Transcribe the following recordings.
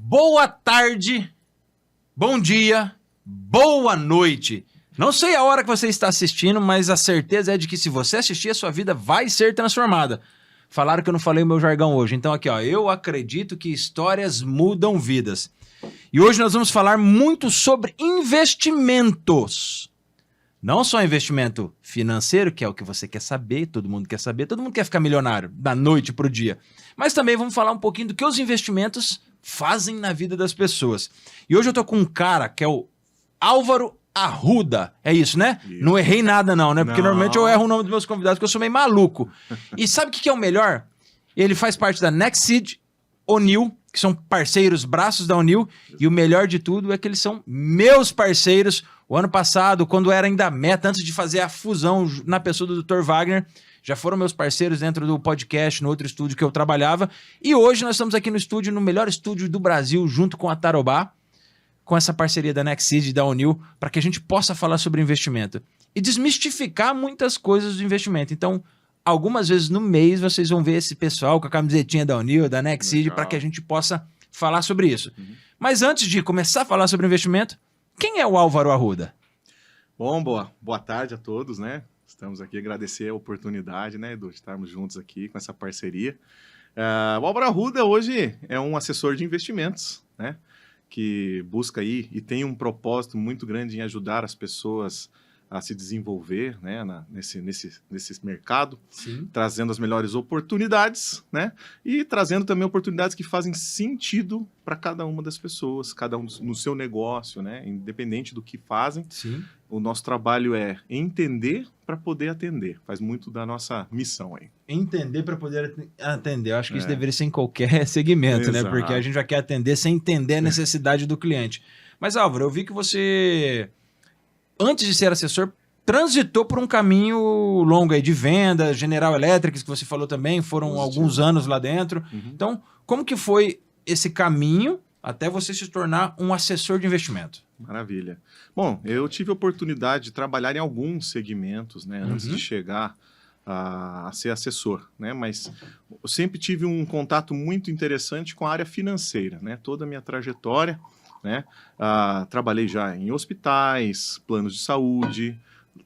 Boa tarde, bom dia, boa noite. Não sei a hora que você está assistindo, mas a certeza é de que se você assistir, a sua vida vai ser transformada. Falaram que eu não falei o meu jargão hoje, então aqui ó, eu acredito que histórias mudam vidas. E hoje nós vamos falar muito sobre investimentos. Não só investimento financeiro, que é o que você quer saber, todo mundo quer ficar milionário da noite para o dia. Mas também vamos falar um pouquinho do que os investimentos fazem na vida das pessoas. E hoje eu tô com um cara que é o Álvaro Arruda. É isso, né? Isso. Não errei nada não, né? Porque normalmente eu erro o nome dos meus convidados, porque eu sou meio maluco. E sabe o que é o melhor? Ele faz parte da Nexseed, O'Neill, que são parceiros, braços da O'Neill. E o melhor de tudo é que eles são meus parceiros. O ano passado, quando era ainda meta, antes de fazer a fusão na pessoa do Dr. Wagner, já foram meus parceiros dentro do podcast, no outro estúdio que eu trabalhava. E hoje nós estamos aqui no estúdio, no melhor estúdio do Brasil, junto com a Tarobá, com essa parceria da Nexseed e da O'Neill, para que a gente possa falar sobre investimento e desmistificar muitas coisas do investimento. Então, algumas vezes no mês vocês vão ver esse pessoal com a camisetinha da O'Neill, da Nexseed, para que a gente possa falar sobre isso. Mas antes de começar a falar sobre investimento, quem é o Álvaro Arruda? Bom, boa tarde a todos, né? Estamos aqui, agradecer a oportunidade, né, Edu, de estarmos juntos aqui com essa parceria. O Álvaro Arruda hoje é um assessor de investimentos, né, que busca aí e tem um propósito muito grande em ajudar as pessoas a se desenvolver, né, nesse mercado, sim, trazendo as melhores oportunidades, né, e trazendo também oportunidades que fazem sentido para cada uma das pessoas, cada um no seu negócio, né, independente do que fazem. Sim. O nosso trabalho é entender para poder atender. Faz muito da nossa missão aí. Entender para poder atender. Eu acho que isso deveria ser em qualquer segmento, né? Porque a gente já quer atender sem entender a necessidade do cliente. Mas, Álvaro, eu vi que você, antes de ser assessor, transitou por um caminho longo aí de venda, General Electric, que você falou também, foram alguns anos lá dentro. Então, como que foi esse caminho até você se tornar um assessor de investimento? Maravilha. Bom, eu tive a oportunidade de trabalhar em alguns segmentos, né, antes de chegar a ser assessor, né, mas eu sempre tive um contato muito interessante com a área financeira, né, toda a minha trajetória, né, trabalhei já em hospitais, planos de saúde,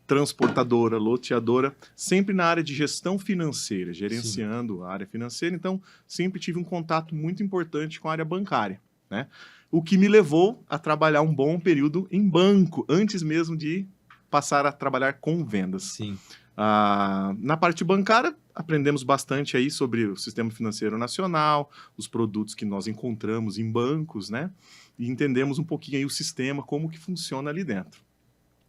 transportadora, loteadora, sempre na área de gestão financeira, gerenciando Sim. a área financeira, então sempre tive um contato muito importante com a área bancária, né? O que me levou a trabalhar um bom período em banco, antes mesmo de passar a trabalhar com vendas. Sim. Na parte bancária, aprendemos bastante aí sobre o sistema financeiro nacional, os produtos que nós encontramos em bancos, né? E entendemos um pouquinho aí o sistema, como que funciona ali dentro.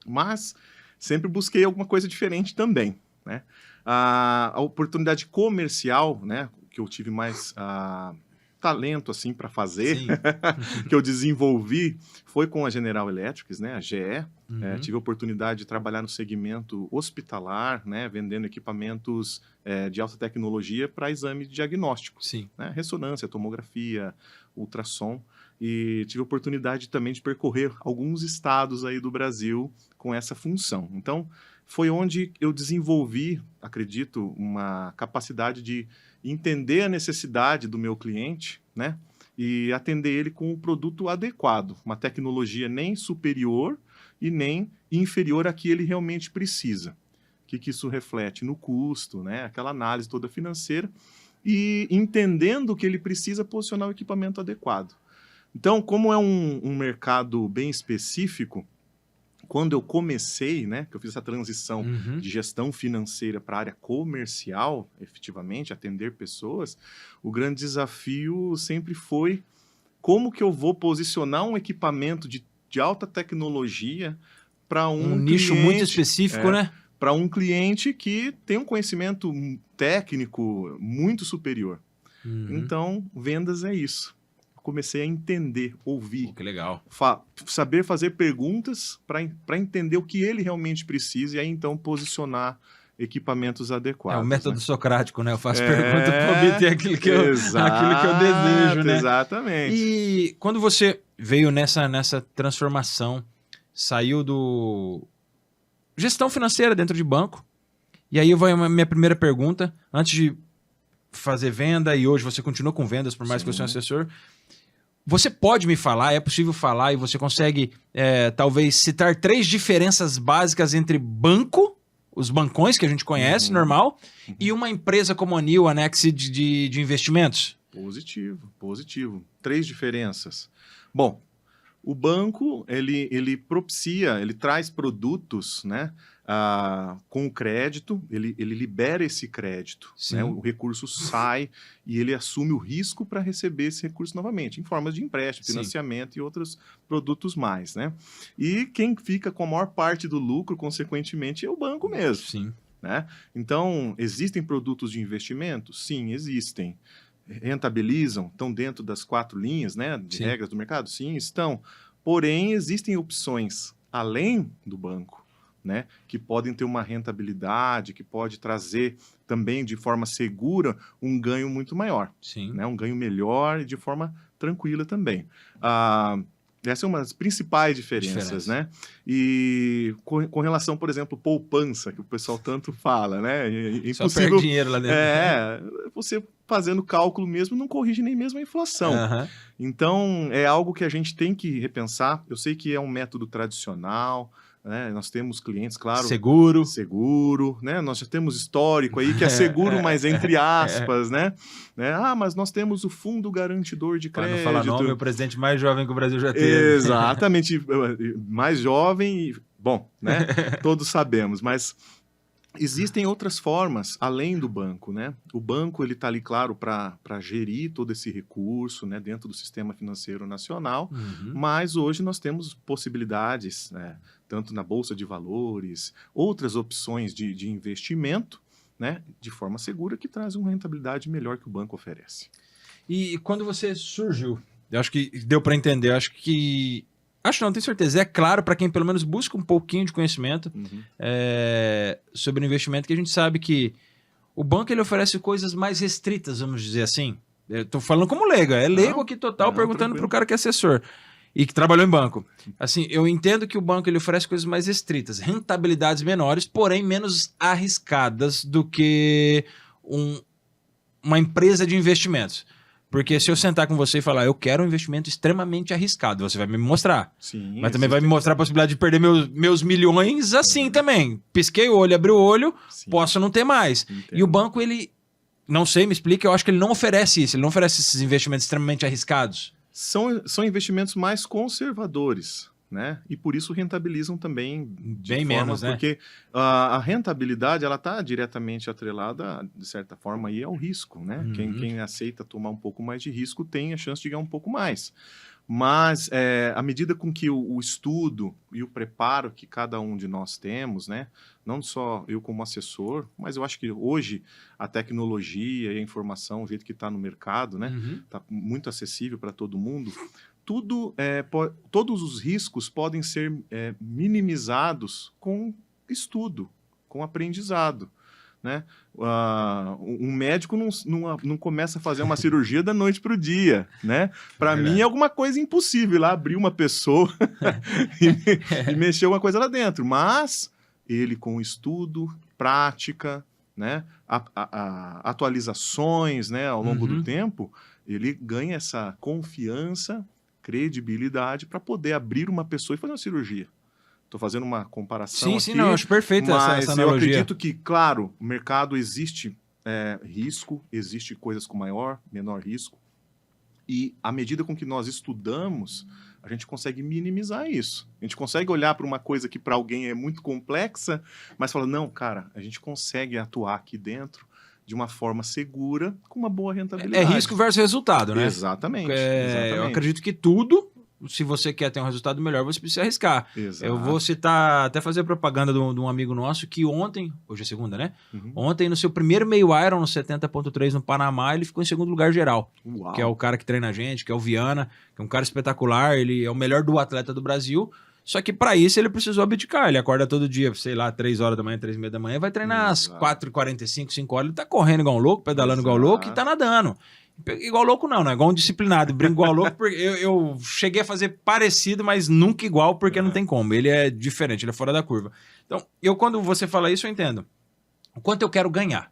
Mas sempre busquei alguma coisa diferente também, né? A oportunidade comercial, né, que eu tive mais talento assim para fazer, que eu desenvolvi, foi com a General Electric, né, a GE. Tive a oportunidade de trabalhar no segmento hospitalar, né, vendendo equipamentos de alta tecnologia para exame de diagnóstico, né, ressonância, tomografia, ultrassom. E tive a oportunidade também de percorrer alguns estados aí do Brasil com essa função. Então, foi onde eu desenvolvi, acredito, uma capacidade de entender a necessidade do meu cliente, né? E atender ele com o produto adequado, uma tecnologia nem superior e nem inferior a que ele realmente precisa. O que isso reflete? No custo, né? Aquela análise toda financeira e entendendo que ele precisa posicionar o equipamento adequado. Então, como é um mercado bem específico, quando eu comecei, né, que eu fiz essa transição de gestão financeira para a área comercial, efetivamente, atender pessoas, o grande desafio sempre foi como que eu vou posicionar um equipamento de alta tecnologia para um nicho cliente, muito específico, né? Para um cliente que tem um conhecimento técnico muito superior. Então, vendas é isso. Comecei a entender, ouvir. Que legal. Saber fazer perguntas para entender o que ele realmente precisa e aí então posicionar equipamentos É adequados. o método né? socrático, né? Eu faço pergunta para obter aquilo que eu desejo, né? Exatamente. E quando você veio nessa transformação, saiu do gestão financeira dentro de banco, e aí vai a minha primeira pergunta, antes de fazer venda, e hoje você continua com vendas, por mais que você seja um assessor, você pode me falar, é possível falar, e você consegue talvez citar 3 diferenças básicas entre banco, os bancões que a gente conhece, normal, e uma empresa como a New, Anex de investimentos? Positivo. 3 diferenças. Bom, o banco, ele propicia, ele traz produtos, né, com o crédito, ele libera esse crédito, né, o recurso sai e ele assume o risco para receber esse recurso novamente, em formas de empréstimo, financiamento e outros produtos mais, né? E quem fica com a maior parte do lucro, consequentemente, é o banco mesmo. Sim. Né? Então, existem produtos de investimento? Sim, existem. Rentabilizam? Estão dentro das 4 linhas, né, de regras do mercado? Sim, estão. Porém, existem opções além do banco, né, que podem ter uma rentabilidade, que pode trazer também de forma segura um ganho muito maior. Sim. Né, um ganho melhor e de forma tranquila também. Essa é uma das principais diferenças, né? E com relação, por exemplo, poupança, que o pessoal tanto fala, né? É impossível, só perde dinheiro lá dentro. Você fazendo cálculo mesmo não corrige nem mesmo a inflação. Então, é algo que a gente tem que repensar. Eu sei que é um método tradicional, né? Nós temos clientes, claro... Seguro, né? Nós já temos histórico aí, que é seguro, mas entre aspas, né? Mas nós temos o fundo garantidor de crédito. Para não falar nome, o presidente mais jovem que o Brasil já teve. Exatamente, mais jovem, bom, né? Todos sabemos, mas existem outras formas além do banco, né? O banco, ele está ali, claro, para gerir todo esse recurso, né, dentro do sistema financeiro nacional, mas hoje nós temos possibilidades, né, tanto na Bolsa de Valores, outras opções de investimento, né, de forma segura, que trazem uma rentabilidade melhor que o banco oferece. E quando você surgiu, eu acho que deu para entender, acho não, tenho certeza, é claro para quem pelo menos busca um pouquinho de conhecimento sobre o investimento, que a gente sabe que o banco ele oferece coisas mais restritas, vamos dizer assim. Eu tô falando como leigo, leigo aqui total, perguntando para o cara que é assessor e que trabalhou em banco. Assim, eu entendo que o banco ele oferece coisas mais restritas, rentabilidades menores, porém menos arriscadas do que uma empresa de investimentos. Porque se eu sentar com você e falar, eu quero um investimento extremamente arriscado, você vai me mostrar. Sim, mas também vai me mostrar a possibilidade de perder meus milhões assim também. Pisquei o olho, abri o olho, posso não ter mais. Entendo. E o banco, ele, não sei, me explica, eu acho que ele não oferece isso, ele não oferece esses investimentos extremamente arriscados. São investimentos mais conservadores, né? E por isso rentabilizam também bem menos, né? Porque a rentabilidade, ela está diretamente atrelada, de certa forma, aí ao risco, né? Quem aceita tomar um pouco mais de risco tem a chance de ganhar um pouco mais. Mas, à medida com que o estudo e o preparo que cada um de nós temos, né? Não só eu como assessor, mas eu acho que hoje a tecnologia e a informação, o jeito que está no mercado, né? Está muito acessível para todo mundo. Todos os riscos podem ser minimizados com estudo, com aprendizado. Né? Um médico não começa a fazer uma cirurgia da noite para o dia. Né? Para mim é alguma coisa impossível lá abrir uma pessoa e mexer uma coisa lá dentro. Mas ele com estudo, prática, né? Atualizações, né? Ao longo do tempo, ele ganha essa confiança, credibilidade para poder abrir uma pessoa e fazer uma cirurgia. Estou fazendo uma comparação aqui. Não, acho perfeito essa analogia. Eu acredito que, claro, no mercado existe risco, existe coisas com maior, menor risco, e à medida com que nós estudamos, a gente consegue minimizar isso. A gente consegue olhar para uma coisa que para alguém é muito complexa, mas fala, não, cara, a gente consegue atuar aqui dentro de uma forma segura, com uma boa rentabilidade. É risco versus resultado, né? Exatamente. Eu acredito que tudo, se você quer ter um resultado melhor, você precisa arriscar. Exato. Eu vou citar, até fazer propaganda de um amigo nosso que ontem, hoje é segunda, né? Ontem, no seu primeiro meio Iron, no 70.3 no Panamá, ele ficou em segundo lugar geral. Uau. Que é o cara que treina a gente, que é o Viana, que é um cara espetacular, ele é o melhor duatleta do Brasil. Só que para isso ele precisou abdicar. Ele acorda todo dia, sei lá, 3 horas da manhã, 3h30 da manhã, vai treinar às 4h45, 5 horas. Ele tá correndo igual um louco, pedalando igual louco e tá nadando. Igual louco não é igual um disciplinado. Brinco igual louco porque eu cheguei a fazer parecido, mas nunca igual porque não tem como. Ele é diferente, ele é fora da curva. Então, quando você fala isso, eu entendo. O quanto eu quero ganhar,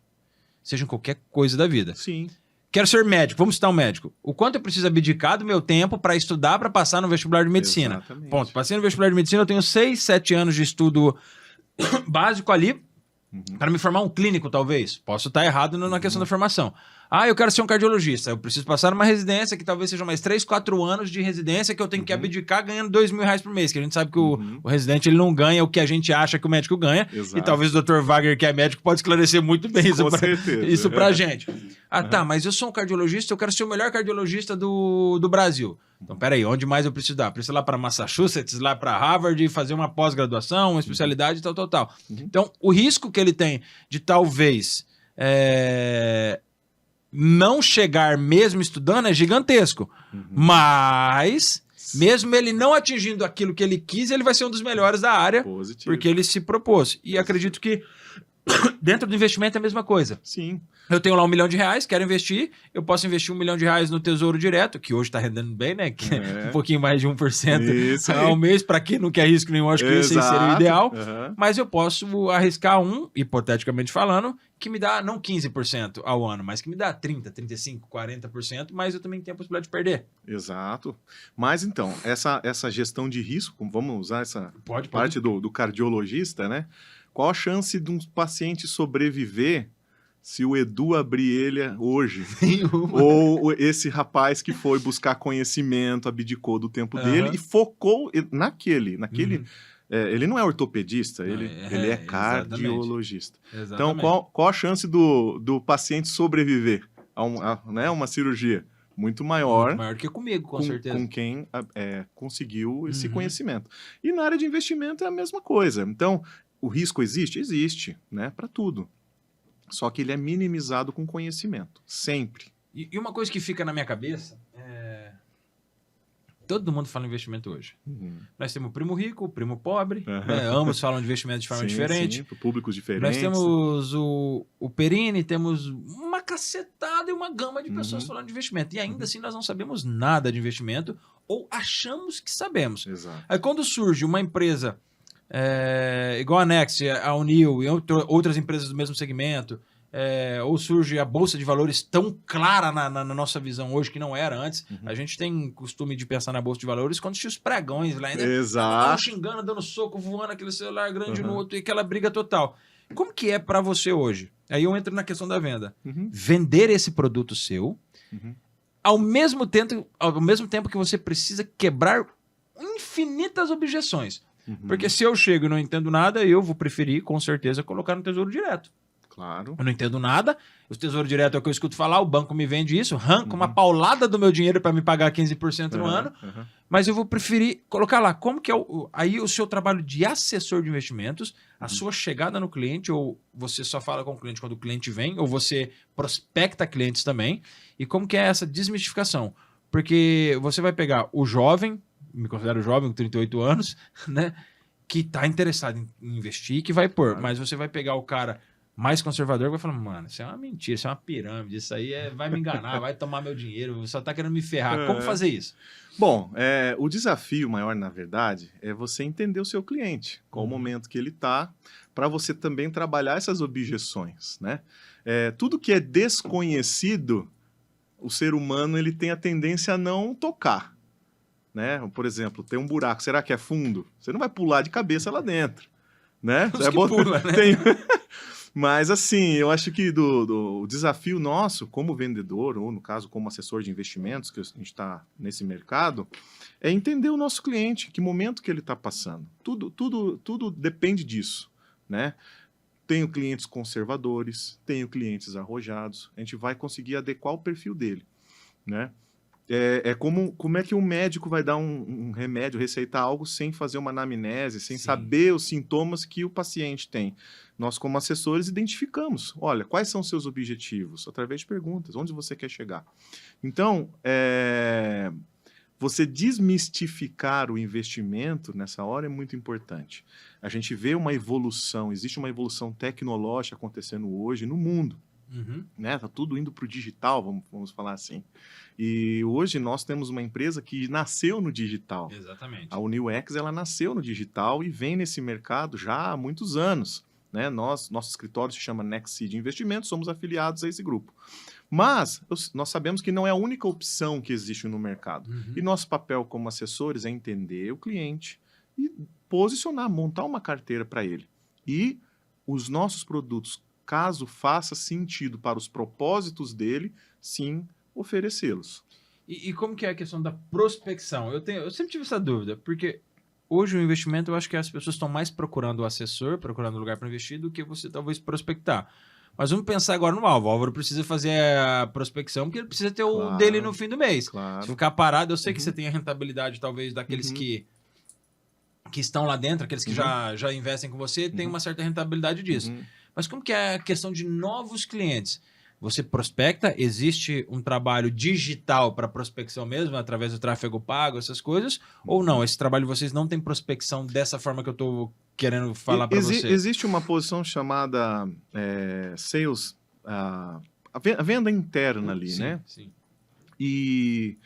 seja em qualquer coisa da vida. Sim. Quero ser médico, vamos citar um médico. O quanto eu preciso abdicar do meu tempo para estudar, para passar no vestibular de medicina. Exatamente. Ponto. Passei no vestibular de medicina, eu tenho 6, 7 anos de estudo básico ali, para me formar um clínico, talvez. Posso estar errado na questão da formação. Eu quero ser um cardiologista. Eu preciso passar numa residência que talvez seja mais 3, 4 anos de residência que eu tenho que abdicar ganhando R$2.000 por mês. Que a gente sabe que o residente ele não ganha o que a gente acha que o médico ganha. Exato. E talvez o Dr. Wagner, que é médico, pode esclarecer muito bem isso pra gente. Tá, mas eu sou um cardiologista, eu quero ser o melhor cardiologista do Brasil. Então, peraí, onde mais eu preciso dar? Preciso ir lá para Massachusetts, lá para Harvard, fazer uma pós-graduação, uma especialidade, tal. Então, o risco que ele tem de talvez não chegar mesmo estudando é gigantesco. Mas, mesmo ele não atingindo aquilo que ele quis, ele vai ser um dos melhores da área. Positivo. Porque ele se propôs. E acredito que dentro do investimento é a mesma coisa. Sim. Eu tenho lá R$1 milhão, quero investir, eu posso investir R$1 milhão no Tesouro Direto, que hoje está rendendo bem, né? Que um pouquinho mais de 1% ao mês, para quem não quer risco nenhum, acho que esse seria o ideal. Mas eu posso arriscar hipoteticamente falando, que me dá não 15% ao ano, mas que me dá 30%, 35%, 40%, mas eu também tenho a possibilidade de perder. Exato. Mas então, essa gestão de risco, vamos usar essa Pode. do cardiologista, né? Qual a chance de um paciente sobreviver se o Edu abrir ele hoje? Ou esse rapaz que foi buscar conhecimento, abdicou do tempo dele e focou naquele. Ele não é ortopedista, ele é cardiologista. Exatamente. Então, qual a chance do paciente sobreviver a uma cirurgia? Muito maior que comigo, com certeza. Com quem conseguiu esse conhecimento. E na área de investimento é a mesma coisa. Então, o risco existe? Existe, né? Para tudo. Só que ele é minimizado com conhecimento. Sempre. E uma coisa que fica na minha cabeça todo mundo fala em investimento hoje. Nós temos o primo rico, o primo pobre, né? Ambos falam de investimento de forma diferente. Sim, públicos diferentes. Nós temos o Perini, temos uma cacetada e uma gama de pessoas falando de investimento. E ainda assim nós não sabemos nada de investimento ou achamos que sabemos. Exato. Aí quando surge uma empresa igual a Next, a Unil e outras empresas do mesmo segmento, ou surge a Bolsa de Valores tão clara na nossa visão hoje que não era antes. A gente tem costume de pensar na Bolsa de Valores quando tinha os pregões lá ainda. Exato. Xingando, dando soco, voando aquele celular grande no outro e aquela briga total. Como que é para você hoje? Aí eu entro na questão da venda. Vender esse produto seu ao mesmo tempo que você precisa quebrar infinitas objeções. Porque se eu chego e não entendo nada, eu vou preferir, com certeza, colocar no Tesouro Direto. Claro. Eu não entendo nada, o Tesouro Direto é o que eu escuto falar, o banco me vende isso, arranca uma paulada do meu dinheiro para me pagar 15% no ano, mas eu vou preferir colocar lá, como que é aí o seu trabalho de assessor de investimentos, a sua chegada no cliente, ou você só fala com o cliente quando o cliente vem, ou você prospecta clientes também, e como que é essa desmistificação? Porque você vai pegar o jovem, me considero jovem, com 38 anos, né, que está interessado em investir, que vai pôr, mas você vai pegar o cara mais conservador vai falar, mano, isso é uma mentira, isso é uma pirâmide, isso aí vai me enganar, vai tomar meu dinheiro, só tá querendo me ferrar. Como fazer isso? Bom, o desafio maior, na verdade, é você entender o seu cliente, qual o momento que ele tá, para você também trabalhar essas objeções, né? Tudo que é desconhecido, o ser humano ele tem a tendência a não tocar, né? Por exemplo, tem um buraco, será que é fundo? Você não vai pular de cabeça lá dentro, né? Você pula, né? Mas, assim, eu acho que o desafio nosso, como vendedor, ou no caso, como assessor de investimentos, que a gente está nesse mercado, é entender o nosso cliente, que momento que ele está passando. Tudo depende disso, né? Tenho clientes conservadores, tenho clientes arrojados, a gente vai conseguir adequar o perfil dele, né? Como é que um médico vai dar um remédio, receitar algo sem fazer uma anamnese, sem saber os sintomas que o paciente tem. Nós, como assessores, identificamos. Olha, quais são os seus objetivos? Através de perguntas. Onde você quer chegar? Então, você desmistificar o investimento nessa hora é muito importante. A gente vê uma evolução, existe uma evolução tecnológica acontecendo hoje no mundo. Uhum. Né? Tá tudo indo para o digital, vamos falar assim. E hoje nós temos uma empresa que nasceu no digital. Exatamente. A UniUX, ela nasceu no digital e vem nesse mercado já há muitos anos. Né? Nosso escritório se chama Nextseed Investimentos, somos afiliados a esse grupo. Mas nós sabemos que não é a única opção que existe no mercado. Uhum. E nosso papel como assessores é entender o cliente e posicionar, montar uma carteira para ele. E os nossos produtos, caso faça sentido para os propósitos dele, sim, oferecê-los. E como que é a questão da prospecção? Eu sempre tive essa dúvida, porque hoje o investimento, eu acho que as pessoas estão mais procurando o assessor, procurando um lugar para investir, do que você talvez prospectar. Mas vamos pensar agora no Álvaro. O Álvaro precisa fazer a prospecção, porque ele precisa ter o dele no fim do mês. Claro. Se ficar parado, eu sei que você tem a rentabilidade, talvez, daqueles que estão lá dentro, aqueles que já investem com você, tem uma certa rentabilidade disso. Mas como que é a questão de novos clientes? Você prospecta, existe um trabalho digital para prospecção mesmo, através do tráfego pago, essas coisas, ou não? Esse trabalho de vocês não tem prospecção dessa forma que eu estou querendo falar para você? Existe uma posição chamada sales, a venda interna ali, sim, né? Sim. E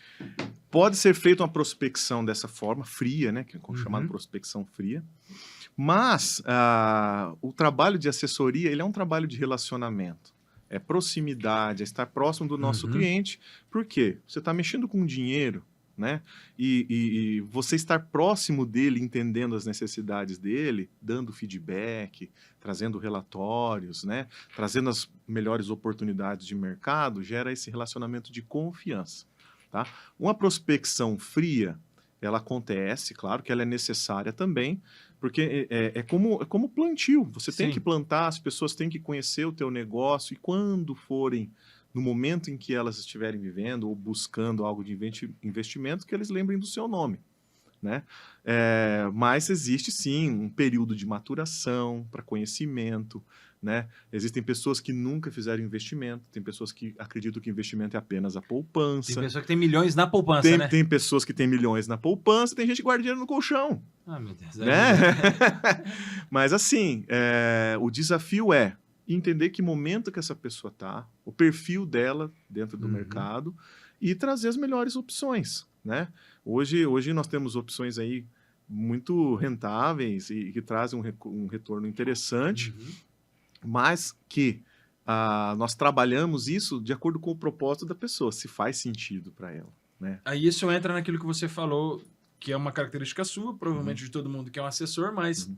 pode ser feita uma prospecção dessa forma, fria, né? Que é chamada prospecção fria. Mas o trabalho de assessoria, ele é um trabalho de relacionamento. É proximidade, é estar próximo do nosso cliente. Por quê? Você está mexendo com dinheiro, né? E você estar próximo dele, entendendo as necessidades dele, dando feedback, trazendo relatórios, né? Trazendo as melhores oportunidades de mercado, gera esse relacionamento de confiança, tá? Uma prospecção fria, ela acontece, claro que ela é necessária também, porque é como plantio. Você tem que plantar, as pessoas têm que conhecer o teu negócio, e quando forem, no momento em que elas estiverem vivendo ou buscando algo de investimento, que eles lembrem do seu nome, né? Mas existe, sim, um período de maturação para conhecimento, né? Existem pessoas que nunca fizeram investimento, tem pessoas que acreditam que investimento é apenas a poupança. Tem pessoa que tem milhões na poupança, né? Tem pessoas que têm milhões na poupança, tem gente que guarda dinheiro no colchão. Ah, meu Deus. Né? Mas assim, o desafio é entender que momento que essa pessoa está, o perfil dela dentro do mercado, e trazer as melhores opções, né? Hoje nós temos opções aí muito rentáveis e que trazem um retorno interessante, mas que nós trabalhamos isso de acordo com o propósito da pessoa, se faz sentido para ela, né? Aí isso entra naquilo que você falou, que é uma característica sua, provavelmente de todo mundo que é um assessor, mas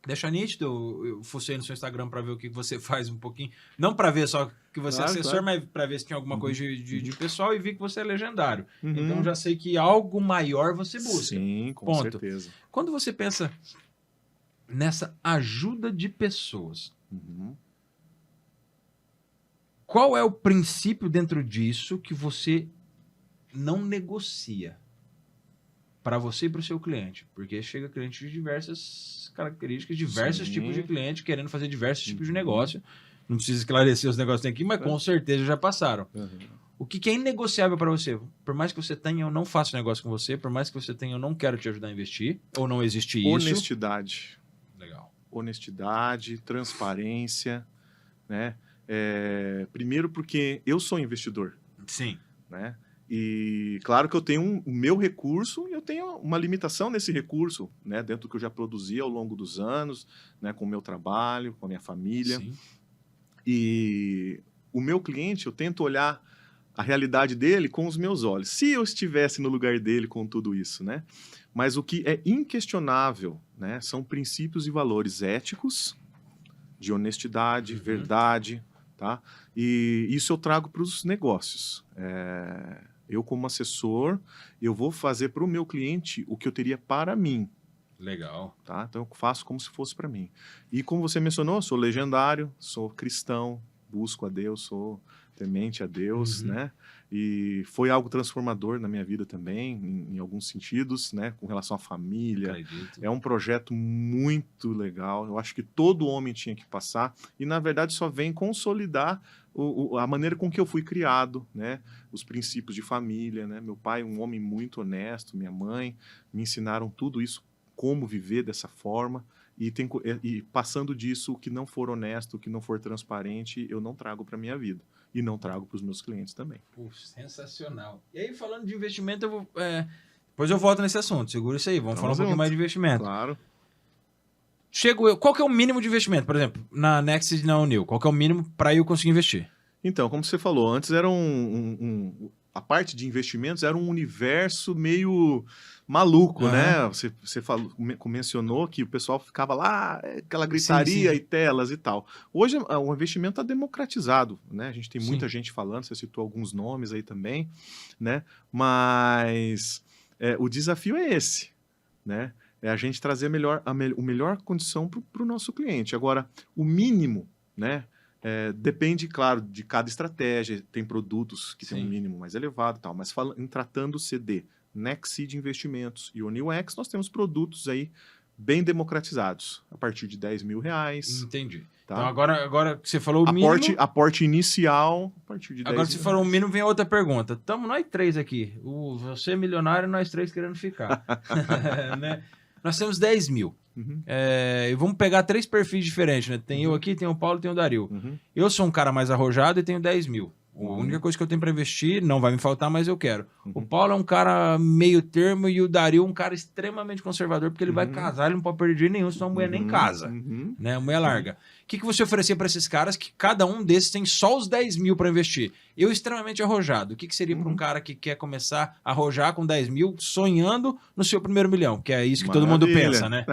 deixa nítido. Eu fucei no seu Instagram para ver o que você faz um pouquinho. Não para ver só que você é assessor, mas para ver se tinha alguma coisa de pessoal, e vi que você é legendário. Então já sei que algo maior você busca. Sim, com certeza. Quando você pensa nessa ajuda de pessoas, qual é o princípio dentro disso que você não negocia para você e para o seu cliente? Porque chega cliente de diversas características, diversos tipos de cliente querendo fazer diversos tipos de negócio. Não precisa esclarecer os negócios aqui, mas com certeza já passaram. O que é inegociável para você? Por mais que você tenha, eu não faço negócio com você. Por mais que você tenha, eu não quero te ajudar a investir. Ou não existe isso? Honestidade. Legal. Honestidade, transparência, né? Primeiro porque eu sou investidor. Sim. Né? E claro que eu tenho o meu recurso e eu tenho uma limitação nesse recurso, né? Dentro do que eu já produzi ao longo dos anos, né? Com o meu trabalho, com a minha família. Sim. E o meu cliente, eu tento olhar a realidade dele com os meus olhos. Se eu estivesse no lugar dele com tudo isso, né? Mas o que é inquestionável, né? São princípios e valores éticos, de honestidade, verdade, tá? E isso eu trago para os negócios. Eu, como assessor, eu vou fazer para o meu cliente o que eu teria para mim. Legal. Tá? Então, eu faço como se fosse para mim. E como você mencionou, sou legendário, sou cristão, busco a Deus, sou temente a Deus, né? E foi algo transformador na minha vida também, em alguns sentidos, né? Com relação à família. Acredito. É um projeto muito legal. Eu acho que todo homem tinha que passar. E, na verdade, só vem consolidar a maneira com que eu fui criado, né? Os princípios de família, né? Meu pai, um homem muito honesto, minha mãe, me ensinaram tudo isso, como viver dessa forma. E passando disso, o que não for honesto, o que não for transparente, eu não trago para minha vida. E não trago para os meus clientes também. Puxa, sensacional. E aí, falando de investimento, depois eu volto nesse assunto. Segura isso aí. Vamos falar um pouquinho mais de investimento. Claro. Qual que é o mínimo de investimento? Por exemplo, na Next e na Unil, qual que é o mínimo para eu conseguir investir? Então, como você falou, antes era a parte de investimentos era um universo meio maluco, né? Você mencionou que o pessoal ficava lá, aquela gritaria sim. e telas e tal. Hoje o investimento está democratizado, né? A gente tem muita Sim. gente falando, você citou alguns nomes aí também, né? Mas o desafio é esse, né? É a gente trazer a melhor condição para o nosso cliente. Agora, o mínimo, né? Depende, claro, de cada estratégia. Tem produtos que têm um mínimo mais elevado e tal. Mas em tratando-se de Nextseed Investimentos e OneUX, nós temos produtos aí bem democratizados, a partir de R$10.000. Entendi. Tá? Então, agora que você falou o mínimo... Aporte inicial, a partir de R$10.000. Agora que você falou o mínimo, vem outra pergunta. Estamos nós três aqui. Você é milionário e nós três querendo ficar. Né? Nós temos 10 mil. Uhum. E vamos pegar 3 perfis diferentes, né? Tem eu aqui, tem o Paulo e tem o Dario. Eu sou um cara mais arrojado e tenho 10 mil. A única coisa que eu tenho para investir, não vai me faltar, mas eu quero. O Paulo é um cara meio termo e o Dario um cara extremamente conservador, porque ele vai casar, ele não pode perder dinheiro nenhum, senão a mulher nem casa. Né? A mulher larga. O que você oferecia para esses caras que cada um desses tem só os 10 mil para investir? Eu extremamente arrojado. O que seria para um cara que quer começar a arrojar com 10 mil, sonhando no seu primeiro milhão? Que é isso que todo mundo pensa, né?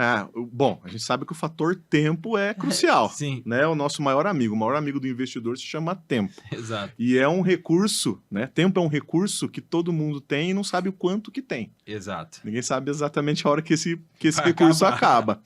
Bom, a gente sabe que o fator tempo é crucial. Sim. Né? O nosso maior amigo do investidor se chama tempo. Exato. E é um recurso, né? Tempo é um recurso que todo mundo tem e não sabe o quanto que tem. Exato. Ninguém sabe exatamente a hora que esse recurso acaba,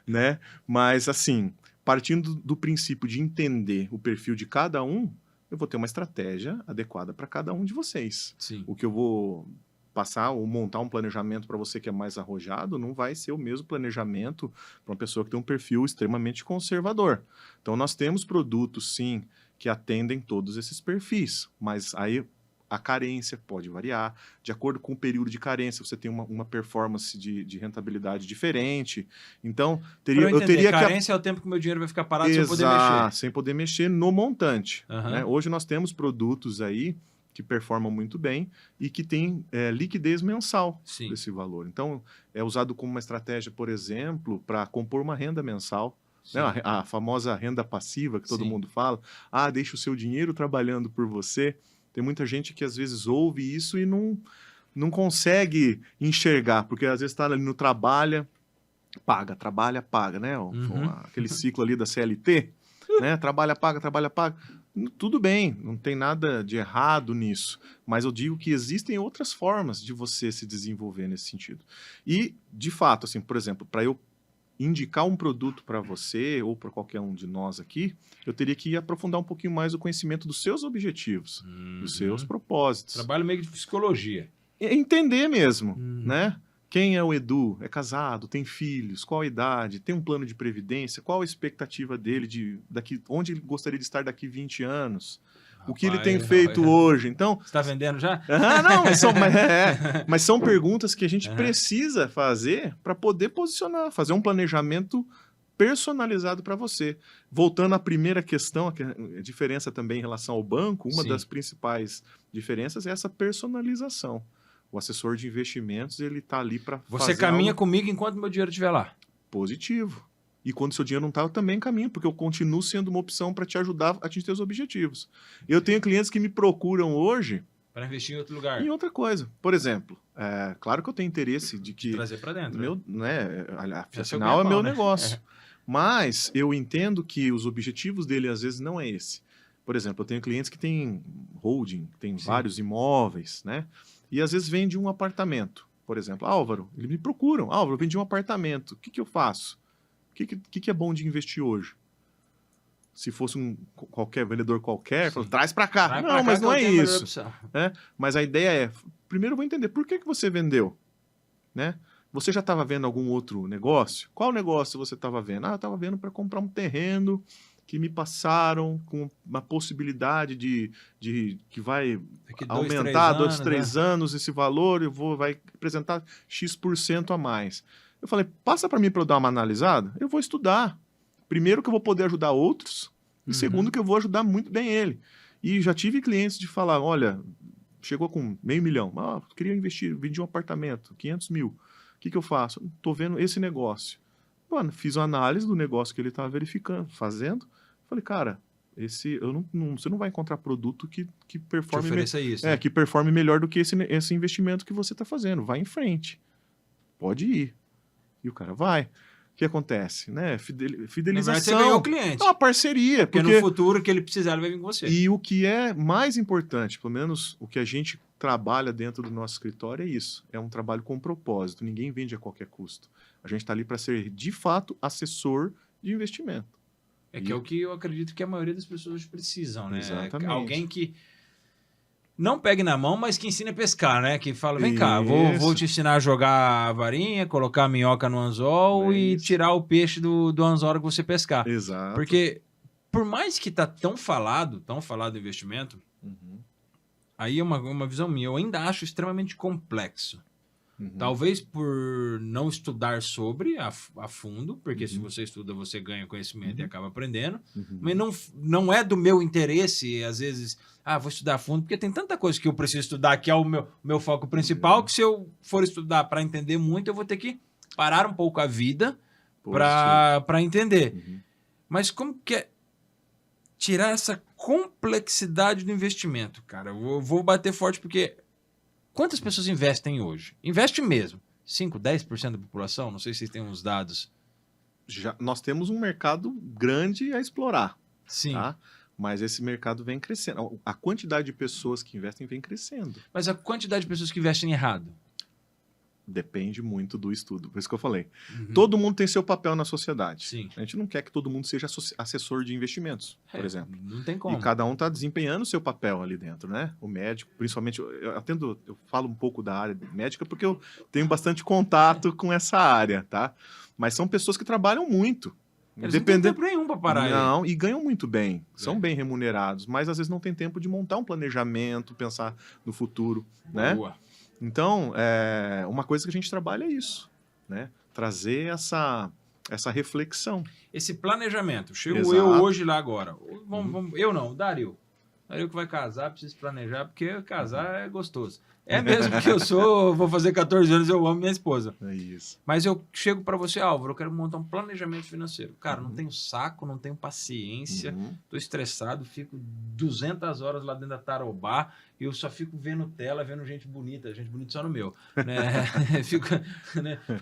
né? Mas, assim, partindo do princípio de entender o perfil de cada um, eu vou ter uma estratégia adequada para cada um de vocês. Sim. O que eu vou passar ou montar um planejamento para você que é mais arrojado não vai ser o mesmo planejamento para uma pessoa que tem um perfil extremamente conservador. Então, nós temos produtos, sim, que atendem todos esses perfis, mas aí a carência pode variar. De acordo com o período de carência, você tem uma performance de rentabilidade diferente. Então, eu teria carência é o tempo que o meu dinheiro vai ficar parado sem poder mexer. Sem poder mexer no montante. Né? Hoje nós temos produtos aí que performam muito bem e que tem liquidez mensal desse valor. Então, é usado como uma estratégia, por exemplo, para compor uma renda mensal. Né? A famosa renda passiva que todo mundo fala. Deixa o seu dinheiro trabalhando por você. Tem muita gente que às vezes ouve isso e não consegue enxergar, porque às vezes está ali no trabalha, paga, né? Aquele ciclo ali da CLT, né? Trabalha, paga. Tudo bem, não tem nada de errado nisso, mas eu digo que existem outras formas de você se desenvolver nesse sentido. E, de fato, assim, por exemplo, para eu indicar um produto para você ou para qualquer um de nós aqui, eu teria que aprofundar um pouquinho mais o conhecimento dos seus objetivos, dos seus propósitos. Trabalho meio de psicologia. Entender mesmo, né? Quem é o Edu? É casado? Tem filhos? Qual a idade? Tem um plano de previdência? Qual a expectativa dele onde ele gostaria de estar daqui 20 anos? O que ele tem feito hoje? Então, você está vendendo já? Não, mas são perguntas que a gente precisa fazer para poder posicionar, fazer um planejamento personalizado para você. Voltando à primeira questão, a diferença também em relação ao banco, uma das principais diferenças é essa personalização. O assessor de investimentos, ele está ali para fazer Você caminha comigo enquanto meu dinheiro estiver lá. Positivo. E quando seu dinheiro não está, eu também caminho, porque eu continuo sendo uma opção para te ajudar a atingir seus objetivos. Eu tenho clientes que me procuram hoje para investir em outro lugar. Em outra coisa. Por exemplo, claro que eu tenho interesse de que... trazer para dentro. Afinal, é meu negócio. Mas eu entendo que os objetivos dele, às vezes, não é esse. Por exemplo, eu tenho clientes que têm holding, que têm vários imóveis, né? E às vezes vende um apartamento. Por exemplo, Álvaro, eles me procuram. Álvaro, eu vendi um apartamento. O que eu faço? O que é bom de investir hoje? Se fosse um vendedor qualquer, fala, traz para cá. Não, mas não é isso. Mas a ideia é, primeiro eu vou entender por que você vendeu. Né? Você já estava vendo algum outro negócio? Qual negócio você estava vendo? Eu estava vendo para comprar um terreno que me passaram com uma possibilidade de que vai Daqui 2, 3 aumentar anos, 3 anos esse valor, vai representar X% a mais. Eu falei, passa para mim para eu dar uma analisada, eu vou estudar. Primeiro que eu vou poder ajudar outros, e segundo que eu vou ajudar muito bem ele. E já tive clientes de falar, olha, chegou com $500 mil, queria investir, vendi um apartamento, 500 mil, o que eu faço? Estou vendo esse negócio. Mano, fiz uma análise do negócio que ele estava verificando, fazendo. Falei, cara, você não vai encontrar produto que performe, isso, né? que performe melhor do que esse investimento que você está fazendo. Vai em frente. Pode ir. E o cara vai. O que acontece? Né? Fidelização. Na verdade, você ganhou o cliente. É uma parceria. Porque no futuro, que ele precisar, ele vai vir com você. E o que é mais importante, pelo menos o que a gente trabalha dentro do nosso escritório é isso. É um trabalho com propósito. Ninguém vende a qualquer custo. A gente está ali para ser, de fato, assessor de investimento. Que é o que eu acredito que a maioria das pessoas precisam, né? Exatamente. Alguém que não pegue na mão, mas que ensine a pescar, né? Que fala, vem cá, vou te ensinar a jogar a varinha, colocar a minhoca no anzol e tirar o peixe do anzol que você pescar. Exato. Porque, por mais que tá tão falado investimento, aí é uma visão minha, eu ainda acho extremamente complexo. Talvez por não estudar sobre a fundo, porque se você estuda, você ganha conhecimento e acaba aprendendo, mas não é do meu interesse, às vezes, vou estudar a fundo, porque tem tanta coisa que eu preciso estudar, que é o meu foco principal, que se eu for estudar para entender muito, eu vou ter que parar um pouco a vida para entender. Mas como que é tirar essa complexidade do investimento, cara? Eu vou bater forte, porque quantas pessoas investem hoje? Investe mesmo. 5%, 10% da população? Não sei se vocês têm uns dados. Nós temos um mercado grande a explorar. Sim. Tá? Mas esse mercado vem crescendo. A quantidade de pessoas que investem vem crescendo. Mas a quantidade de pessoas que investem errado? Depende muito do estudo. Por isso que eu falei. Todo mundo tem seu papel na sociedade. Sim. A gente não quer que todo mundo seja assessor de investimentos, por exemplo. Não tem como. E cada um está desempenhando o seu papel ali dentro, né? O médico, principalmente, eu falo um pouco da área médica porque eu tenho bastante contato com essa área, tá? Mas são pessoas que trabalham muito. Eles não têm tempo nenhum para parar. Não, e ganham muito bem. São bem remunerados, mas às vezes não tem tempo de montar um planejamento, pensar no futuro, né? Boa. Então, uma coisa que a gente trabalha é isso, né? Trazer essa reflexão. Esse planejamento. Chego Exato. eu hoje lá agora. Eu não, o Dario. Dario que vai casar, precisa planejar, porque casar é gostoso. É mesmo que vou fazer 14 anos, eu amo minha esposa. É isso. Mas eu chego para você, Álvaro, eu quero montar um planejamento financeiro. Cara, não tenho saco, não tenho paciência, tô estressado, fico 200 horas lá dentro da Tarobá e eu só fico vendo tela, vendo gente bonita só no meu. Né? fico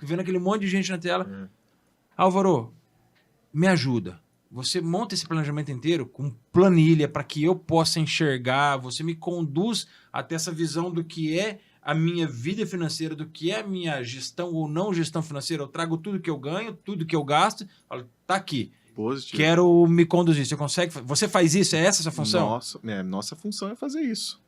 vendo aquele monte de gente na tela. Álvaro, me ajuda. Você monta esse planejamento inteiro com planilha para que eu possa enxergar, você me conduz até essa visão do que é a minha vida financeira, do que é a minha gestão ou não gestão financeira. Eu trago tudo que eu ganho, tudo que eu gasto, falo, tá aqui. Positivo. Quero me conduzir. Você consegue? Você faz isso? É essa a sua função? Nossa função é fazer isso.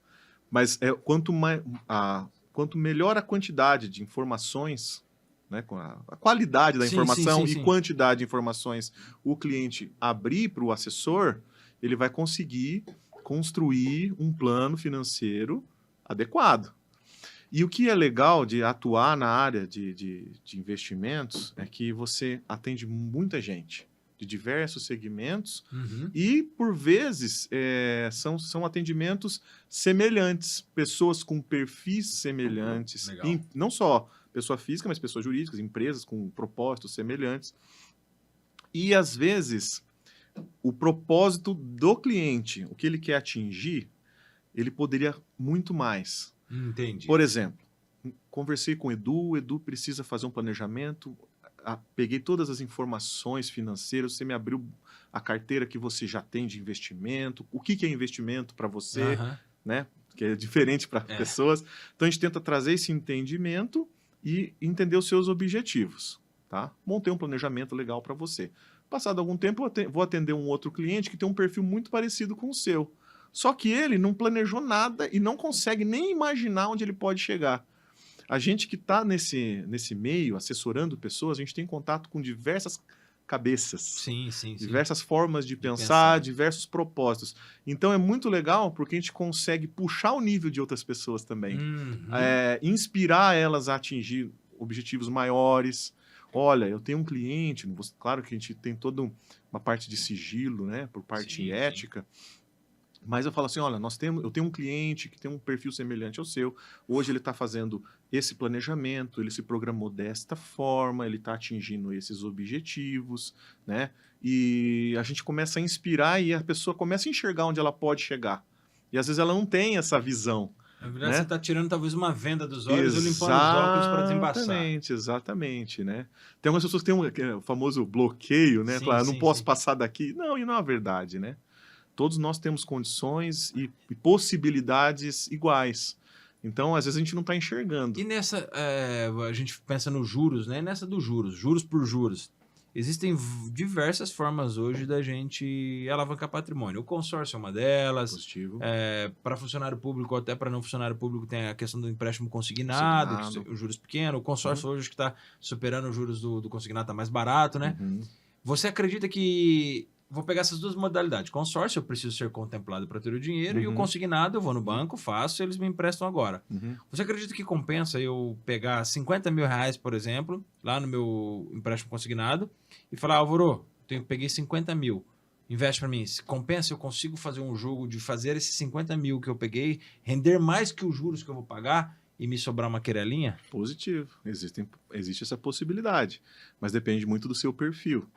Mas quanto melhor a quantidade de informações, né, com a qualidade da informação e quantidade de informações o cliente abrir para o assessor, ele vai conseguir construir um plano financeiro adequado. E o que é legal de atuar na área de investimentos é que você atende muita gente, de diversos segmentos, e, por vezes, são atendimentos semelhantes, pessoas com perfis semelhantes, não só pessoa física, mas pessoas jurídicas, empresas com propósitos semelhantes. E, às vezes, o propósito do cliente, o que ele quer atingir, ele poderia muito mais. Entendi. Por exemplo, conversei com o Edu precisa fazer um planejamento, peguei todas as informações financeiras, você me abriu a carteira que você já tem de investimento, o que é investimento para você, né? Que é diferente para pessoas. Então, a gente tenta trazer esse entendimento e entender os seus objetivos, tá? Montei um planejamento legal para você. Passado algum tempo, eu vou atender um outro cliente que tem um perfil muito parecido com o seu. Só que ele não planejou nada e não consegue nem imaginar onde ele pode chegar. A gente que está nesse meio, assessorando pessoas, a gente tem contato com diversas cabeças. Sim, sim, sim. Diversas formas de pensar, diversos propósitos. Então é muito legal porque a gente consegue puxar o nível de outras pessoas também. Inspirar elas a atingir objetivos maiores. Olha, eu tenho um cliente, claro que a gente tem toda uma parte de sigilo, né, por parte ética, mas eu falo assim, olha, eu tenho um cliente que tem um perfil semelhante ao seu, hoje ele está fazendo esse planejamento, ele se programou desta forma, ele está atingindo esses objetivos, né, e a gente começa a inspirar e a pessoa começa a enxergar onde ela pode chegar, e às vezes ela não tem essa visão. Na verdade, né? você está tirando talvez uma venda dos olhos ou limpando os óculos para desembaçar. Exatamente, né? Tem algumas pessoas que têm o famoso bloqueio, né? Falar, não posso passar daqui. Não, e não é verdade, né? Todos nós temos condições e possibilidades iguais. Então, às vezes, a gente não está enxergando. E nessa, a gente pensa nos juros, né? Nessa dos juros por juros. Existem diversas formas hoje da gente alavancar patrimônio. O consórcio é uma delas. Positivo. Para funcionário público ou até para não funcionário público tem a questão do empréstimo consignado. Os juros pequenos. O consórcio hoje que está superando os juros do consignado está mais barato, né? Você acredita que... Vou pegar essas duas modalidades. Consórcio, eu preciso ser contemplado para ter o dinheiro, e o consignado, eu vou no banco, faço, eles me emprestam agora. Você acredita que compensa eu pegar 50 mil reais, por exemplo, lá no meu empréstimo consignado, e falar, Álvaro, peguei 50 mil, investe para mim. Se compensa, eu consigo fazer um jogo de fazer esses 50 mil que eu peguei, render mais que os juros que eu vou pagar e me sobrar uma querelinha? Positivo. Existe essa possibilidade, mas depende muito do seu perfil.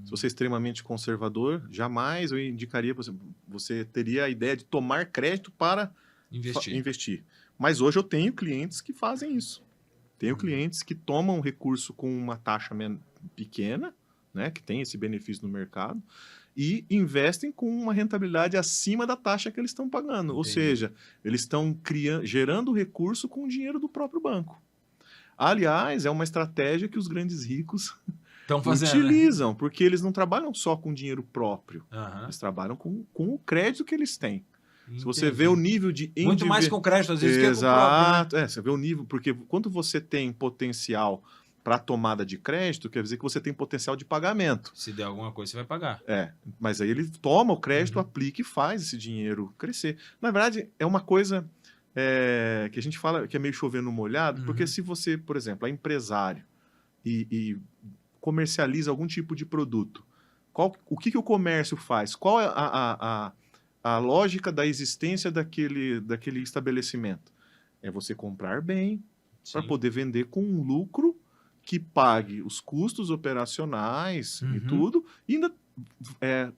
Se você é extremamente conservador, jamais eu indicaria, você teria a ideia de tomar crédito para investir. Mas hoje eu tenho clientes que fazem isso. Tenho clientes que tomam recurso com uma taxa pequena, né, que tem esse benefício no mercado, e investem com uma rentabilidade acima da taxa que eles estão pagando. Entendi. Ou seja, eles estão gerando recurso com o dinheiro do próprio banco. Aliás, é uma estratégia que os grandes ricos... utilizam, né? Porque eles não trabalham só com dinheiro próprio. Eles trabalham com o crédito que eles têm. Entendi. Se você vê o nível de... Muito mais com crédito, às vezes, que com o próprio, né? Você vê o nível, porque quando você tem potencial para tomada de crédito, quer dizer que você tem potencial de pagamento. Se der alguma coisa, você vai pagar. Mas aí ele toma o crédito, aplica e faz esse dinheiro crescer. Na verdade, é uma coisa que a gente fala que é meio chovendo no molhado, porque se você, por exemplo, é empresário e comercializa algum tipo de produto. O que o comércio faz? Qual é a lógica da existência daquele estabelecimento? É você comprar bem para poder vender com um lucro que pague os custos operacionais e tudo, e ainda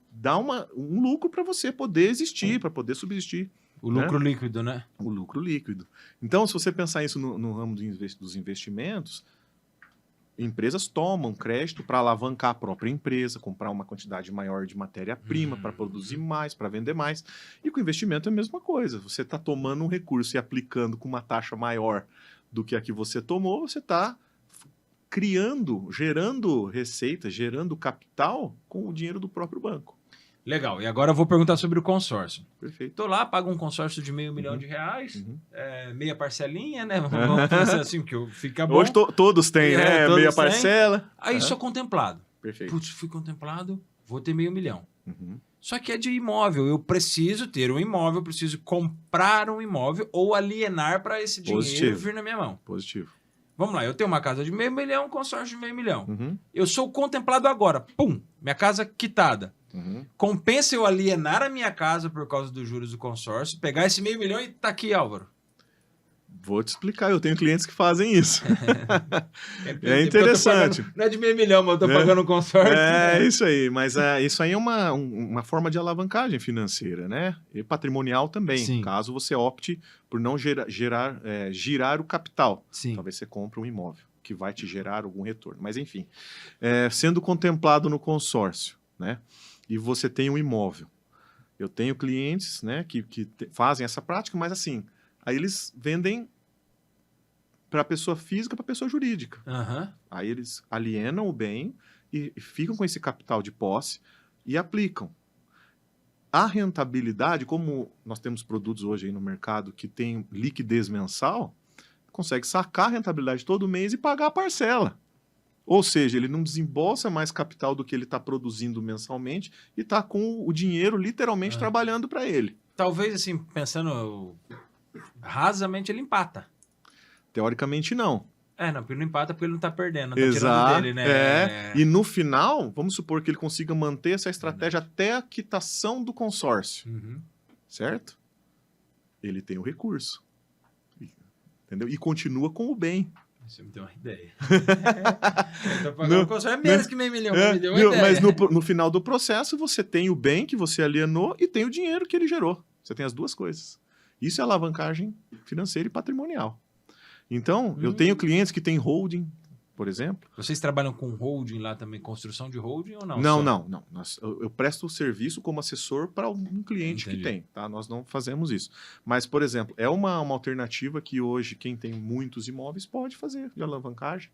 dá um lucro para você poder existir, para poder subsistir. O lucro líquido, né? O lucro líquido. Então, se você pensar isso no ramo dos investimentos, empresas tomam crédito para alavancar a própria empresa, comprar uma quantidade maior de matéria-prima para produzir mais, para vender mais. E com investimento é a mesma coisa. Você está tomando um recurso e aplicando com uma taxa maior do que a que você tomou, você está gerando receita, gerando capital com o dinheiro do próprio banco. Legal. E agora eu vou perguntar sobre o consórcio. Perfeito. Estou lá, pago um consórcio de R$500 mil de reais, meia parcelinha, né? Vamos pensar assim, que fica bom. Hoje todos têm, né? Todos meia têm. Parcela. Aí sou contemplado. Perfeito. Putz, fui contemplado, vou ter R$500 mil. Só que é de imóvel. Eu preciso ter um imóvel, preciso comprar um imóvel ou alienar para esse dinheiro vir na minha mão. Positivo. Vamos lá, eu tenho uma casa de R$500 mil, um consórcio de R$500 mil. Eu sou contemplado agora. Pum! Minha casa quitada. Compensa eu alienar a minha casa por causa dos juros do consórcio, pegar esse R$500 mil e tá aqui, Álvaro. Vou te explicar, eu tenho clientes que fazem isso. É interessante. Não é de R$500 mil, mas eu tô pagando um consórcio. É isso aí, mas isso aí é uma forma de alavancagem financeira, né? E patrimonial também, Sim. caso você opte por não girar o capital. Sim. Talvez você compre um imóvel que vai te gerar algum retorno. Mas enfim, sendo contemplado no consórcio, né? E você tem um imóvel. Eu tenho clientes, né, que fazem essa prática, mas assim, aí eles vendem para pessoa física para pessoa jurídica. Aí eles alienam o bem e ficam com esse capital de posse e aplicam. A rentabilidade, como nós temos produtos hoje aí no mercado que tem liquidez mensal, consegue sacar a rentabilidade todo mês e pagar a parcela. Ou seja, ele não desembolsa mais capital do que ele está produzindo mensalmente e está com o dinheiro literalmente trabalhando para ele. Talvez, assim, pensando rasamente, ele empata. Teoricamente, não. Não, porque ele não empata porque ele não tá perdendo, não tá Exato, tirando dele, né? E no final, vamos supor que ele consiga manter essa estratégia até a quitação do consórcio, certo? Ele tem o recurso, entendeu? E continua com o bem. Você me deu uma ideia. Eu tô pagando o consórcio, é menos que meio milhão, me deu uma ideia. Mas no final do processo, você tem o bem que você alienou e tem o dinheiro que ele gerou. Você tem as duas coisas. Isso é alavancagem financeira e patrimonial. Então, eu tenho clientes que têm holding, por exemplo. Vocês trabalham com holding lá também, construção de holding ou não? Não. Eu presto o serviço como assessor para um cliente que tem, tá? Nós não fazemos isso. Mas, por exemplo, é uma alternativa que hoje quem tem muitos imóveis pode fazer de alavancagem,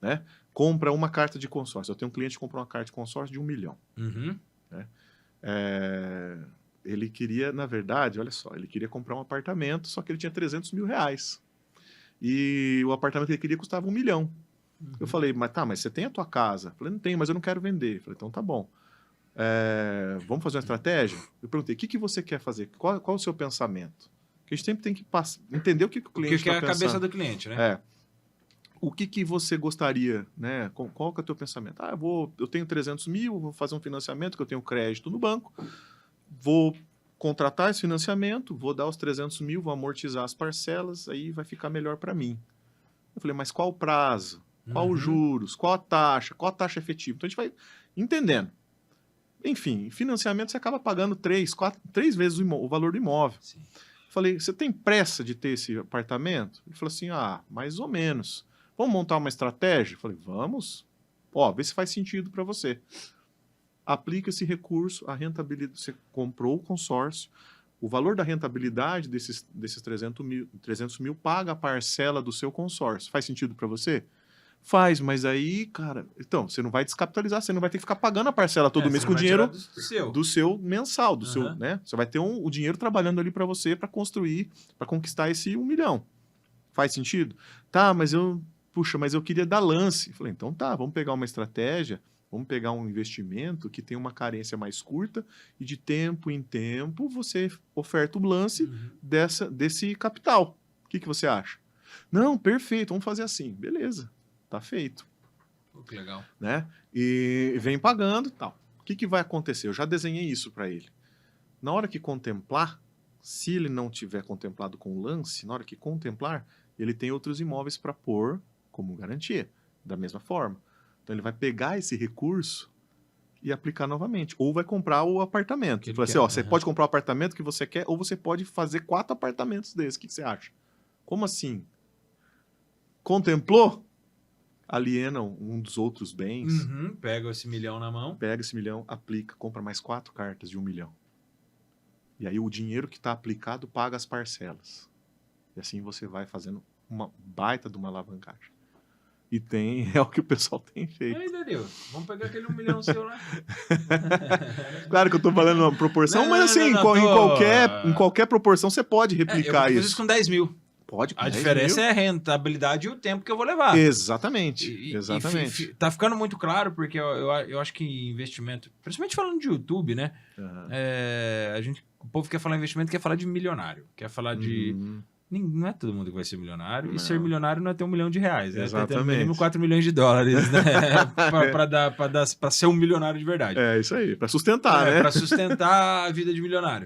né? Compra uma carta de consórcio. Eu tenho um cliente que comprou uma carta de consórcio de 1 milhão. Né? Ele queria, na verdade, olha só, ele queria comprar um apartamento, só que ele tinha 300 mil reais. E o apartamento que ele queria custava 1 milhão. Eu falei, mas você tem a tua casa? Eu falei, não tenho, mas eu não quero vender. Eu falei, então tá bom. Vamos fazer uma estratégia? Eu perguntei, o que você quer fazer? Qual o seu pensamento? Porque a gente sempre tem que entender o que o cliente está pensando. O que é a cabeça do cliente, né? O que você gostaria, né? Qual que é o teu pensamento? Eu tenho 300 mil, vou fazer um financiamento, que eu tenho crédito no banco, vou contratar esse financiamento, vou dar os 300 mil, vou amortizar as parcelas, aí vai ficar melhor para mim. Eu falei, mas qual o prazo? Qual os juros? Qual a taxa? Qual a taxa efetiva? Então a gente vai entendendo. Enfim, financiamento você acaba pagando 3 vezes o valor do imóvel. Sim. Eu falei, você tem pressa de ter esse apartamento? Ele falou assim, mais ou menos. Vamos montar uma estratégia? Eu falei, vamos. Vê se faz sentido para você. Aplica esse recurso, a rentabilidade, você comprou o consórcio, o valor da rentabilidade desses 300 mil paga a parcela do seu consórcio. Faz sentido para você? Faz, mas aí, cara, então, você não vai descapitalizar, você não vai ter que ficar pagando a parcela todo mês com o dinheiro do seu mensal, do seu, né? Você vai ter o dinheiro trabalhando ali para você para construir, para conquistar esse 1 milhão. Faz sentido? Tá, mas eu queria dar lance. Eu falei, então tá, vamos pegar uma estratégia. Vamos pegar um investimento que tem uma carência mais curta e de tempo em tempo você oferta o lance desse capital. O que você acha? Não, perfeito, vamos fazer assim. Beleza, tá feito. Que legal. Né? E vem pagando e tal. O que vai acontecer? Eu já desenhei isso para ele. Na hora que contemplar, se ele não tiver contemplado com o lance, na hora que contemplar, ele tem outros imóveis para pôr como garantia, da mesma forma. Então ele vai pegar esse recurso e aplicar novamente. Ou vai comprar o apartamento. Ele fala assim, você pode comprar o apartamento que você quer, ou você pode fazer 4 apartamentos desses. O que você acha? Como assim? Contemplou? Aliena um dos outros bens. Pega esse milhão na mão. Pega esse milhão, aplica, compra mais 4 cartas de 1 milhão. E aí o dinheiro que está aplicado paga as parcelas. E assim você vai fazendo uma baita de uma alavancagem. E é o que o pessoal tem feito. Ainda deu. Vamos pegar aquele 1 milhão seu lá. Claro que eu estou falando uma proporção, mas assim, em qualquer proporção você pode replicar eu fiz isso com 10 mil. Pode, a diferença é a rentabilidade e o tempo que eu vou levar. Exatamente. Tá ficando muito claro, porque eu acho que investimento, principalmente falando de YouTube, né? O povo quer falar investimento, quer falar de milionário, quer falar de... Não é todo mundo que vai ser milionário. Não. E ser milionário não é ter R$1 milhão. É ter no mínimo 4 milhões de dólares, né? Para ser um milionário de verdade. É isso aí, para sustentar, né? Para sustentar a vida de milionário.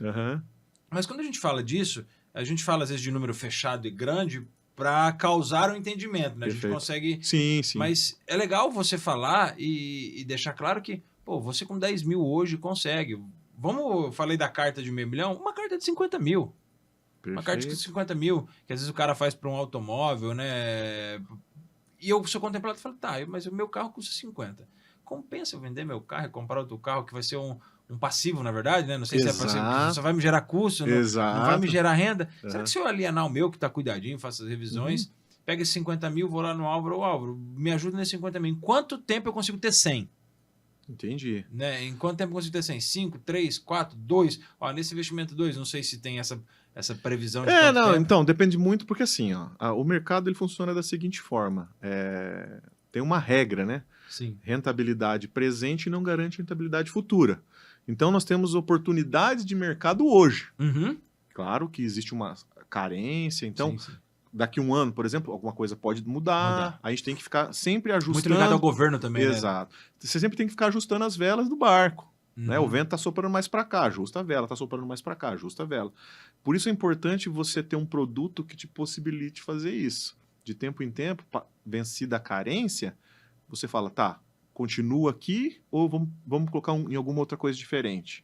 Mas quando a gente fala disso, a gente fala às vezes de número fechado e grande para causar um entendimento, né? Perfeito. A gente consegue... Sim. Mas é legal você falar e deixar claro que, você com 10 mil hoje consegue. Falei da carta de R$500 mil, uma carta de 50 mil. Perfeito. Uma carta de 50 mil, que às vezes o cara faz para um automóvel, né? E eu sou contemplado e falo, mas o meu carro custa 50. Compensa eu vender meu carro e comprar outro carro que vai ser um passivo, na verdade, né? Não sei se é passivo, só vai me gerar custo, não vai me gerar renda. Será que se eu alienar o meu, que está cuidadinho, faço as revisões, pega esses 50 mil, vou lá no Álvaro, me ajuda nesses 50 mil. Em quanto tempo eu consigo ter 100? Entendi. Né? Em quanto tempo eu consigo ter 100? 5, 3, 4, 2? Nesse investimento 2, não sei se tem essa previsão de tempo. Então, depende muito, porque assim, o mercado ele funciona da seguinte forma. tem uma regra, né? Sim. Rentabilidade presente não garante rentabilidade futura. Então, nós temos oportunidades de mercado hoje. Uhum. Claro que existe uma carência, então, Sim, sim. daqui um ano, por exemplo, alguma coisa pode mudar, a gente tem que ficar sempre Muito ajustando. ligado ao governo também, né? Exato. Você sempre tem que ficar ajustando as velas do barco. Né? O Uhum. vento está soprando mais para cá, ajusta a vela, está soprando mais para cá, ajusta a vela. Por isso é importante você ter um produto que te possibilite fazer isso. De tempo em tempo, vencida a carência, você fala, tá, continua aqui ou vamos colocar em alguma outra coisa diferente.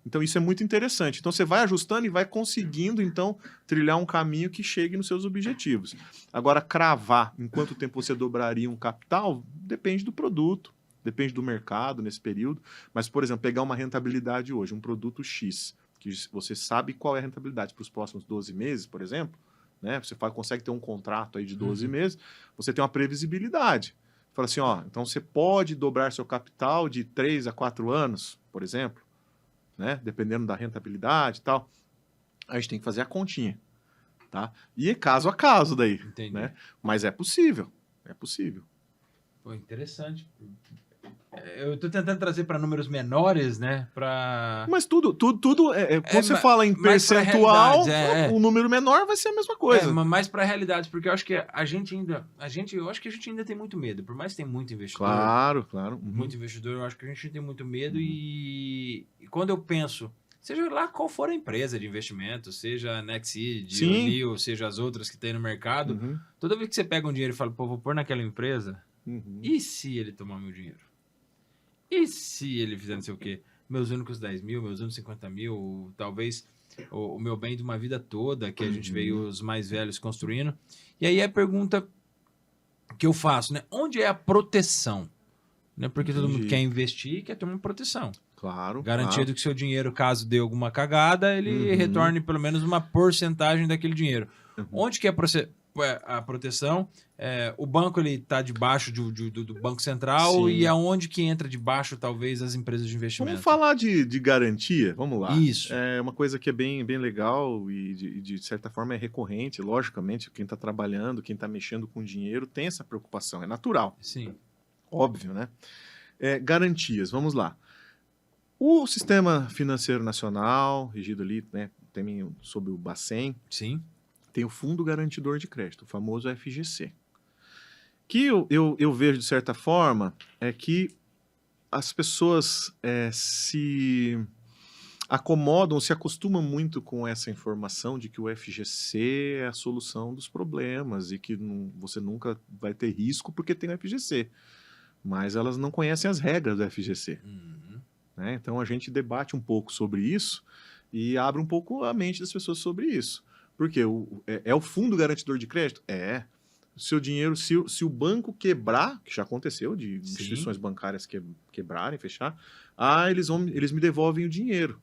Então isso é muito interessante. Então você vai ajustando e vai conseguindo, então, trilhar um caminho que chegue nos seus objetivos. Agora, cravar em quanto tempo você dobraria um capital, depende do produto, depende do mercado nesse período. Mas, por exemplo, pegar uma rentabilidade hoje, um produto X, que você sabe qual é a rentabilidade para os próximos 12 meses, por exemplo, né? Você consegue ter um contrato aí de 12 meses, você tem uma previsibilidade. Fala assim, ó, então você pode dobrar seu capital de 3 a 4 anos, por exemplo, né? Dependendo da rentabilidade e tal. A gente tem que fazer a continha, tá? E é caso a caso daí, né? Mas é possível, é possível. Pô, interessante. Eu tô tentando trazer para números menores, né? Mas tudo quando você fala em percentual, o número menor vai ser a mesma coisa. Mais para realidades, porque eu acho que eu acho que a gente ainda tem muito medo, por mais que tem muito investidor. Claro. Muito investidor, eu acho que a gente tem muito medo e quando eu penso, seja lá qual for a empresa de investimento, seja a Nextseed, Unil, seja as outras que tem no mercado, toda vez que você pega um dinheiro e fala, pô, vou pôr naquela empresa, e se ele tomar meu dinheiro? E se ele fizer não sei o quê? Meus únicos 10 mil, meus únicos 50 mil, talvez o meu bem de uma vida toda, que a gente veio os mais velhos construindo. E aí a pergunta que eu faço, né? Onde é a proteção? Né? Porque todo mundo quer investir e quer ter uma proteção. Claro. Garantido que seu dinheiro, caso dê alguma cagada, ele retorne pelo menos uma porcentagem daquele dinheiro. Onde que é a proteção? O banco ele está debaixo do Banco Central. Sim. E aonde que entra debaixo, talvez, as empresas de investimento? Vamos falar de garantia? Vamos lá. Isso. É uma coisa que é bem legal e, de certa forma, é recorrente. Logicamente, quem está trabalhando, quem está mexendo com dinheiro tem essa preocupação. É natural. Sim. Óbvio, né? Garantias, vamos lá. O Sistema Financeiro Nacional, regido ali, né, também sob o Bacen, sim, tem o Fundo Garantidor de Crédito, o famoso FGC. Que eu vejo, de certa forma, é que as pessoas se acomodam, se acostumam muito com essa informação de que o FGC é a solução dos problemas e que você nunca vai ter risco porque tem o FGC. Mas elas não conhecem as regras do FGC. Né? Então a gente debate um pouco sobre isso e abre um pouco a mente das pessoas sobre isso. Porque é o fundo garantidor de crédito? O seu dinheiro, se o banco quebrar, que já aconteceu, de instituições bancárias quebrarem, fechar, eles me devolvem o dinheiro.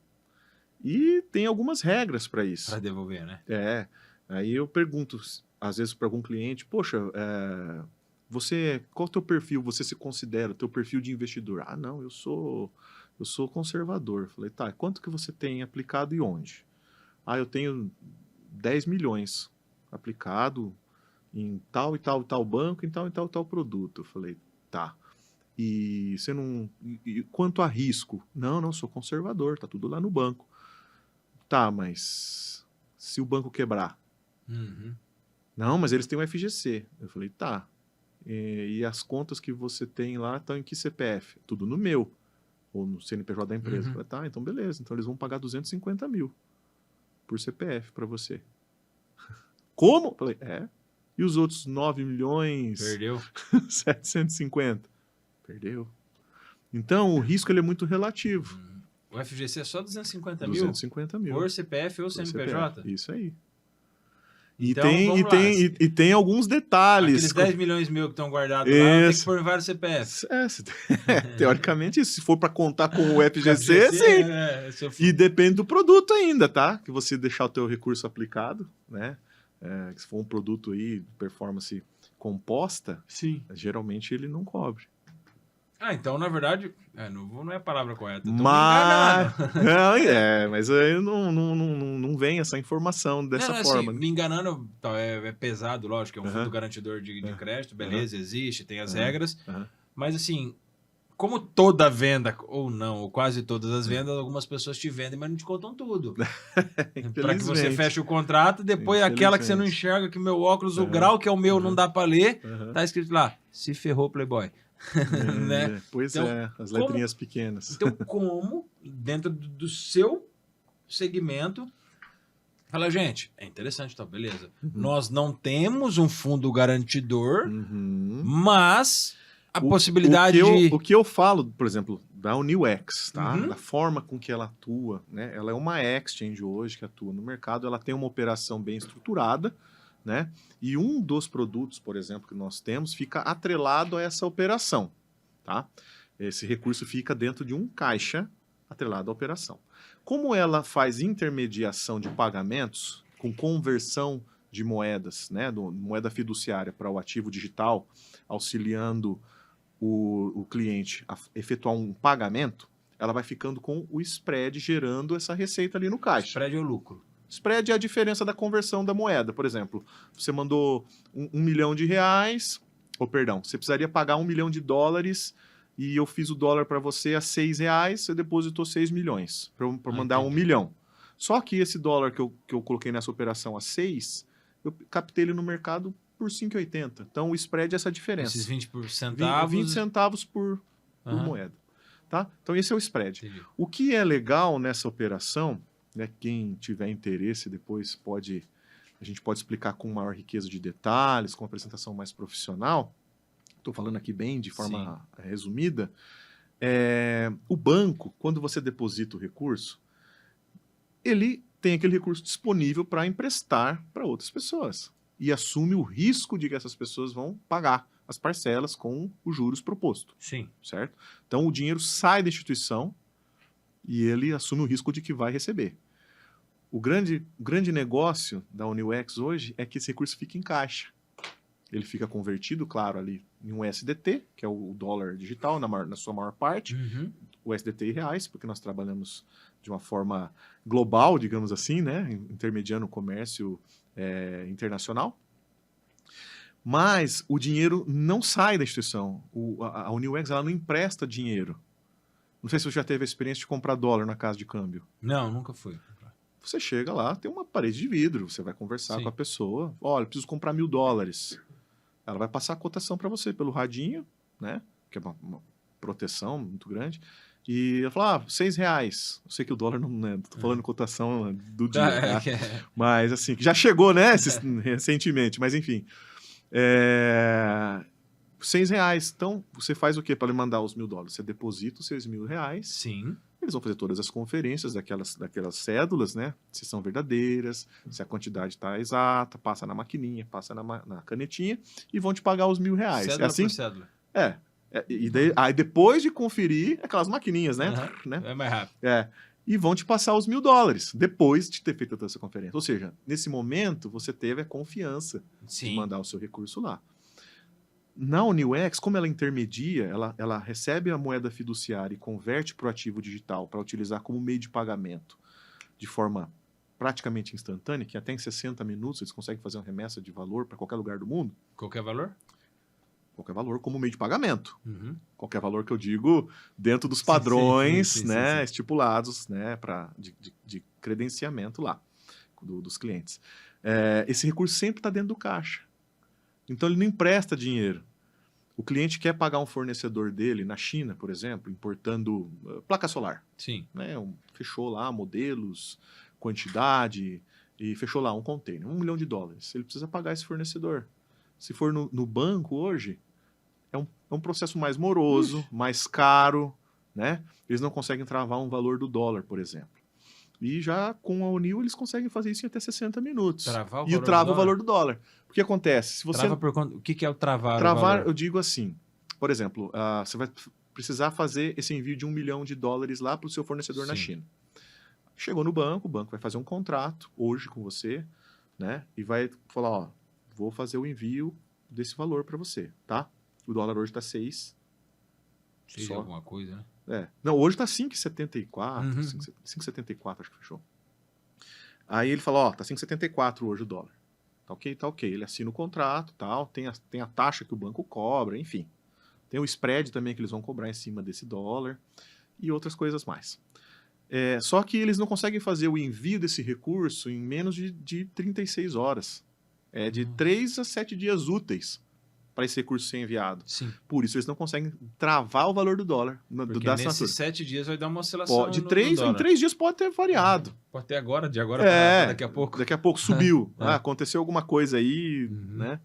E tem algumas regras para isso. Para devolver, né? Aí eu pergunto, às vezes, para algum cliente, poxa, qual é o teu perfil? Você se considera o teu perfil de investidor? Ah, não, eu sou conservador. Falei, tá, quanto que você tem aplicado e onde? Ah, eu tenho 10 milhões aplicado em tal e tal e tal banco, em tal e tal e tal produto. Eu falei, tá. E você não... E quanto a risco? Não, sou conservador, tá tudo lá no banco. Tá, mas se o banco quebrar? Não, mas eles têm o FGC. Eu falei, tá. E as contas que você tem lá estão em que CPF? Tudo no meu. Ou no CNPJ da empresa. Eu falei, tá, então beleza. Então eles vão pagar 250 mil por CPF para você. Como? Eu falei, E os outros 9 milhões... Perdeu. 750? Perdeu. Então, o risco ele é muito relativo. O FGC é só 250 mil? 250 mil. Por CPF ou CNPJ? CPF. Isso aí. Então, e tem alguns detalhes. Aqueles 10 milhões mil que estão guardados lá, tem que pôr vários CPFs. Teoricamente, isso. Se for para contar com o FGC, sim. E depende do produto ainda, tá? Que você deixar o teu recurso aplicado, né? Se for um produto aí, performance composta, sim. Geralmente ele não cobre. Então, na verdade, não é a palavra correta. Tô me Mas, enganando. mas aí não vem essa informação dessa Assim, forma, né? me enganando tá, é pesado, lógico, é um fundo Aham, garantidor de crédito, aham, beleza, existe, tem as aham, regras, aham. mas assim, como toda venda, ou não, ou quase todas as vendas, algumas pessoas te vendem, mas não te contam tudo. Para que você Infelizmente, feche o contrato, depois aquela que você não infelizmente. enxerga, que meu óculos, o Aham, grau que é o meu, não aham, dá para ler, aham. tá escrito lá, se ferrou, Playboy. Né? Pois Então, é, as como, letrinhas pequenas. como, dentro do seu segmento, fala, gente, é interessante, tá, beleza. Uhum, Nós não temos um fundo garantidor, uhum. mas a O possibilidade o de... que eu falo, por exemplo, da UniWX, tá? Da Uhum, forma com que ela atua, né? Ela é uma exchange hoje que atua no mercado, ela tem uma operação bem estruturada, né? E um dos produtos, por exemplo, que nós temos, fica atrelado a essa operação, tá? Esse recurso fica dentro de um caixa atrelado à operação. Como ela faz intermediação de pagamentos com conversão de moedas, né? Moeda fiduciária para o ativo digital, auxiliando o cliente a efetuar um pagamento, ela vai ficando com o spread gerando essa receita ali no caixa. spread é o lucro. Spread é a diferença da conversão da moeda. Por exemplo, você mandou um milhão de reais, ou perdão, você precisaria pagar $1 milhão e eu fiz o dólar para você a R$ 6, você depositou 6 milhões para mandar 1 Entendi. milhão. Só que esse dólar que eu coloquei nessa operação a 6, eu captei ele no mercado por 5,80. Então o spread é essa diferença. Esses 20 20 centavos... centavos por Aham, moeda. Tá? Então esse é o spread. entendi. O que é legal nessa operação, né, quem tiver interesse depois a gente pode explicar com maior riqueza de detalhes, com uma apresentação mais profissional. Estou falando aqui bem de forma resumida. O banco, quando você deposita o recurso, ele tem aquele recurso disponível para emprestar para outras pessoas e assume o risco de que essas pessoas vão pagar as parcelas com os juros proposto, Sim. certo? Então o dinheiro sai da instituição e ele assume o risco de que vai receber. O grande negócio da UniWX hoje é que esse recurso fica em caixa. Ele fica convertido, claro, ali em um SDT, que é o dólar digital, na sua maior parte, Uhum. o SDT em reais, porque nós trabalhamos de uma forma global, digamos assim, né? Intermediando o comércio internacional. Mas o dinheiro não sai da instituição. A UniWX ela não empresta dinheiro. Não sei se você já teve a experiência de comprar dólar na casa de câmbio. Não, nunca fui. Você chega lá, tem uma parede de vidro, você vai conversar Sim. com a pessoa. Olha, preciso comprar $1.000. Ela vai passar a cotação para você pelo radinho, né? Que é uma proteção muito grande. E ela fala, R$ 6. Eu sei que o dólar não, né? Tô falando cotação do dia, tá? Mas assim, que já chegou, né? Recentemente, mas enfim. R$ 6. Então, você faz o quê para mandar os $1.000? Você deposita os seus R$ 1.000. Sim. Eles vão fazer todas as conferências daquelas cédulas, né? Se são verdadeiras, se a quantidade está exata, passa na maquininha, passa na canetinha e vão te pagar os R$ 1.000. Cédula É assim? por cédula. E daí, aí depois de conferir, aquelas maquininhas, né? Uhum. É mais rápido. E vão te passar os $1.000 depois de ter feito toda essa conferência. Ou seja, nesse momento você teve a confiança de mandar o seu recurso lá. Na UniWX, como ela intermedia, ela recebe a moeda fiduciária e converte para o ativo digital para utilizar como meio de pagamento de forma praticamente instantânea, que até em 60 minutos eles conseguem fazer uma remessa de valor para qualquer lugar do mundo. Qualquer valor? Qualquer valor como meio de pagamento. Uhum. Qualquer valor que eu digo dentro dos padrões sim. estipulados, né, de credenciamento lá dos clientes. Esse recurso sempre está dentro do caixa. Então ele não empresta dinheiro. O cliente quer pagar um fornecedor dele na China, por exemplo, importando placa solar. Sim. Né? Fechou lá modelos, quantidade, e fechou lá um container, $1 milhão. Ele precisa pagar esse fornecedor. Se for no banco hoje, é um processo mais moroso, mais caro, né? Eles não conseguem travar um valor do dólar, por exemplo. E já com a Unil eles conseguem fazer isso em até 60 minutos. Travar o e valor trava do o valor do dólar. O que acontece? Se você Trava por conta... O que é o travar o travar, valor? eu digo assim, por exemplo, você vai precisar fazer esse envio de $1 milhão lá para o seu fornecedor na China. Chegou no banco, o banco vai fazer um contrato hoje com você, né? E vai falar, ó, vou fazer o envio desse valor para você, tá? O dólar hoje está 6. Seja Só. alguma coisa, né? Não, hoje tá 5,74, Uhum. 5,74 acho que fechou. Aí ele falou, ó, tá 5,74 hoje o dólar. Tá ok. Ele assina o contrato, tal, tem a taxa que o banco cobra, enfim. Tem o spread também que eles vão cobrar em cima desse dólar e outras coisas mais. Só que eles não conseguem fazer o envio desse recurso em menos de 36 horas. É de 3 a 7 dias úteis para esse recurso ser enviado. Sim. Por isso eles não conseguem travar o valor do dólar, Porque da nesses assinatura. 7 dias vai dar uma oscilação De no 3 dólar. em 3 dias pode ter variado. Pode ter agora, de agora para daqui a pouco. Daqui a pouco subiu. É. Aconteceu alguma coisa aí, né?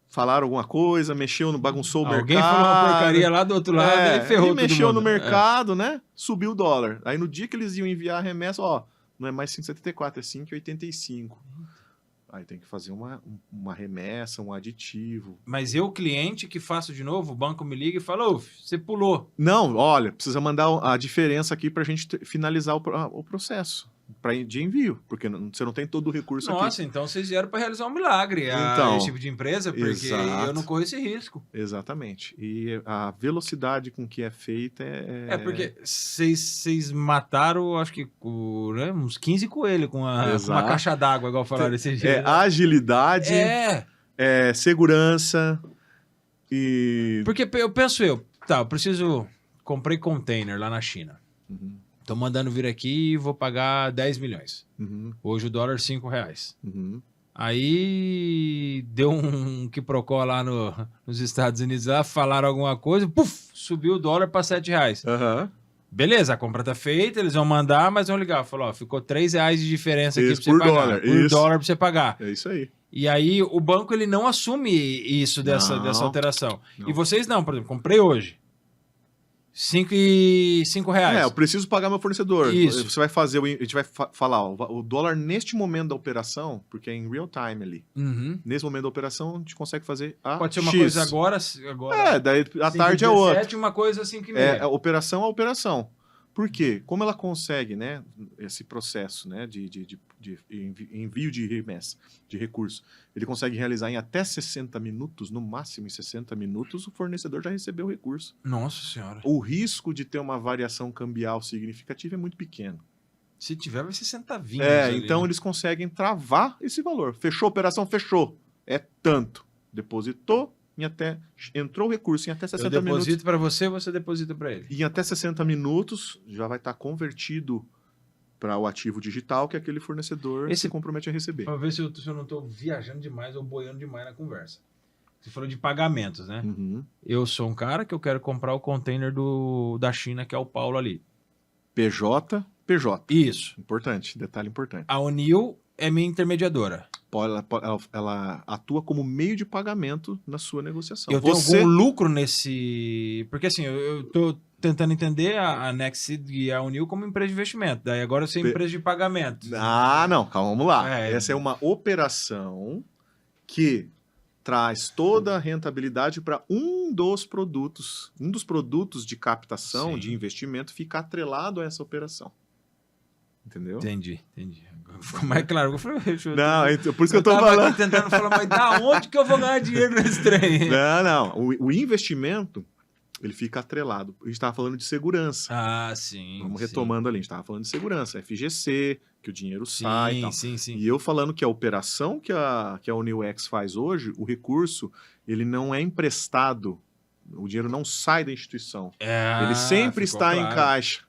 Falaram alguma coisa, bagunçou o mercado. Alguém falou uma porcaria lá do outro lado e ferrou e todo mexeu mundo. no mercado, né? Subiu o dólar. Aí no dia que eles iam enviar a remessa, ó, não é mais 5,74, é 5,85. Aí tem que fazer uma remessa, um aditivo. Mas eu, cliente, que faço de novo, o banco me liga e fala, ô, você pulou. Não, olha, precisa mandar a diferença aqui pra gente finalizar o processo de envio, porque você não tem todo o recurso aqui. Nossa, então vocês vieram para realizar um milagre, esse tipo de empresa, porque exato. eu não corro esse risco. Exatamente. E a velocidade com que é feita porque vocês mataram, acho que né, uns 15 coelhos com uma caixa d'água, igual falaram esse dia. Agilidade, segurança e... Porque eu penso eu comprei container lá na China. Uhum. Tô mandando vir aqui e vou pagar 10 milhões. Uhum. Hoje o dólar R$ 5,00. Uhum. Aí deu um quiprocó lá nos Estados Unidos, lá falaram alguma coisa, subiu o dólar para R$ 7,00. Uhum. Beleza, a compra tá feita, eles vão mandar, mas vão ligar. Falou, ó, ficou R$3 de diferença aqui isso, pra você pagar. Dólar, por dólar pra você pagar. É isso aí. E aí o banco ele não assume isso dessa alteração. Não. E vocês não, por exemplo, comprei hoje. R$5,00. Eu preciso pagar meu fornecedor. Isso. Você vai fazer, a gente vai falar, ó, o dólar neste momento da operação, porque é em real time ali. Uhum. Nesse momento da operação, a gente consegue fazer a Pode ser uma X. coisa agora. Daí à tarde é outra. Uma coisa 5,5. A operação a operação. Por quê? Como ela consegue, né, esse processo, né, de envio de remessa, de recurso, ele consegue realizar em até 60 minutos, no máximo em 60 minutos, o fornecedor já recebeu o recurso. Nossa Senhora. O risco de ter uma variação cambial significativa é muito pequeno. Se tiver, vai ser centavinhos. Então eles conseguem travar esse valor. Fechou a operação? Fechou. É tanto. Depositou, entrou o recurso em até 60 minutos. Eu deposito para você, você deposita para ele. Em até 60 minutos já vai estar convertido para o ativo digital que aquele fornecedor se compromete a receber. Para ver se eu não estou viajando demais ou boiando demais na conversa. Você falou de pagamentos, né? Uhum. Eu sou um cara que eu quero comprar o container da China, que é o Paulo ali. PJ. Isso. Importante, detalhe importante. A Unil é minha intermediadora. Ela atua como meio de pagamento na sua negociação. Eu tenho algum lucro nesse... Porque assim, eu tô tentando entender a Nextseed e a Unil como empresa de investimento. Daí agora eu sei empresa de pagamento. Não, calma, vamos lá. Essa é uma operação que traz toda a rentabilidade para um dos produtos de captação, Sim. de investimento, fica atrelado a essa operação. Entendeu? Entendi. Ficou mais claro. Eu falei, por isso que eu tô falando. Aqui tentando falar, mas da onde que eu vou ganhar dinheiro nesse trem? Não. O investimento, ele fica atrelado. A gente estava falando de segurança. Sim. Vamos retomando ali. A gente estava falando de segurança. FGC, que o dinheiro sai e tal. Sim. E eu falando que a operação que a UnilX faz hoje, o recurso, ele não é emprestado. O dinheiro não sai da instituição. Ele sempre está em caixa.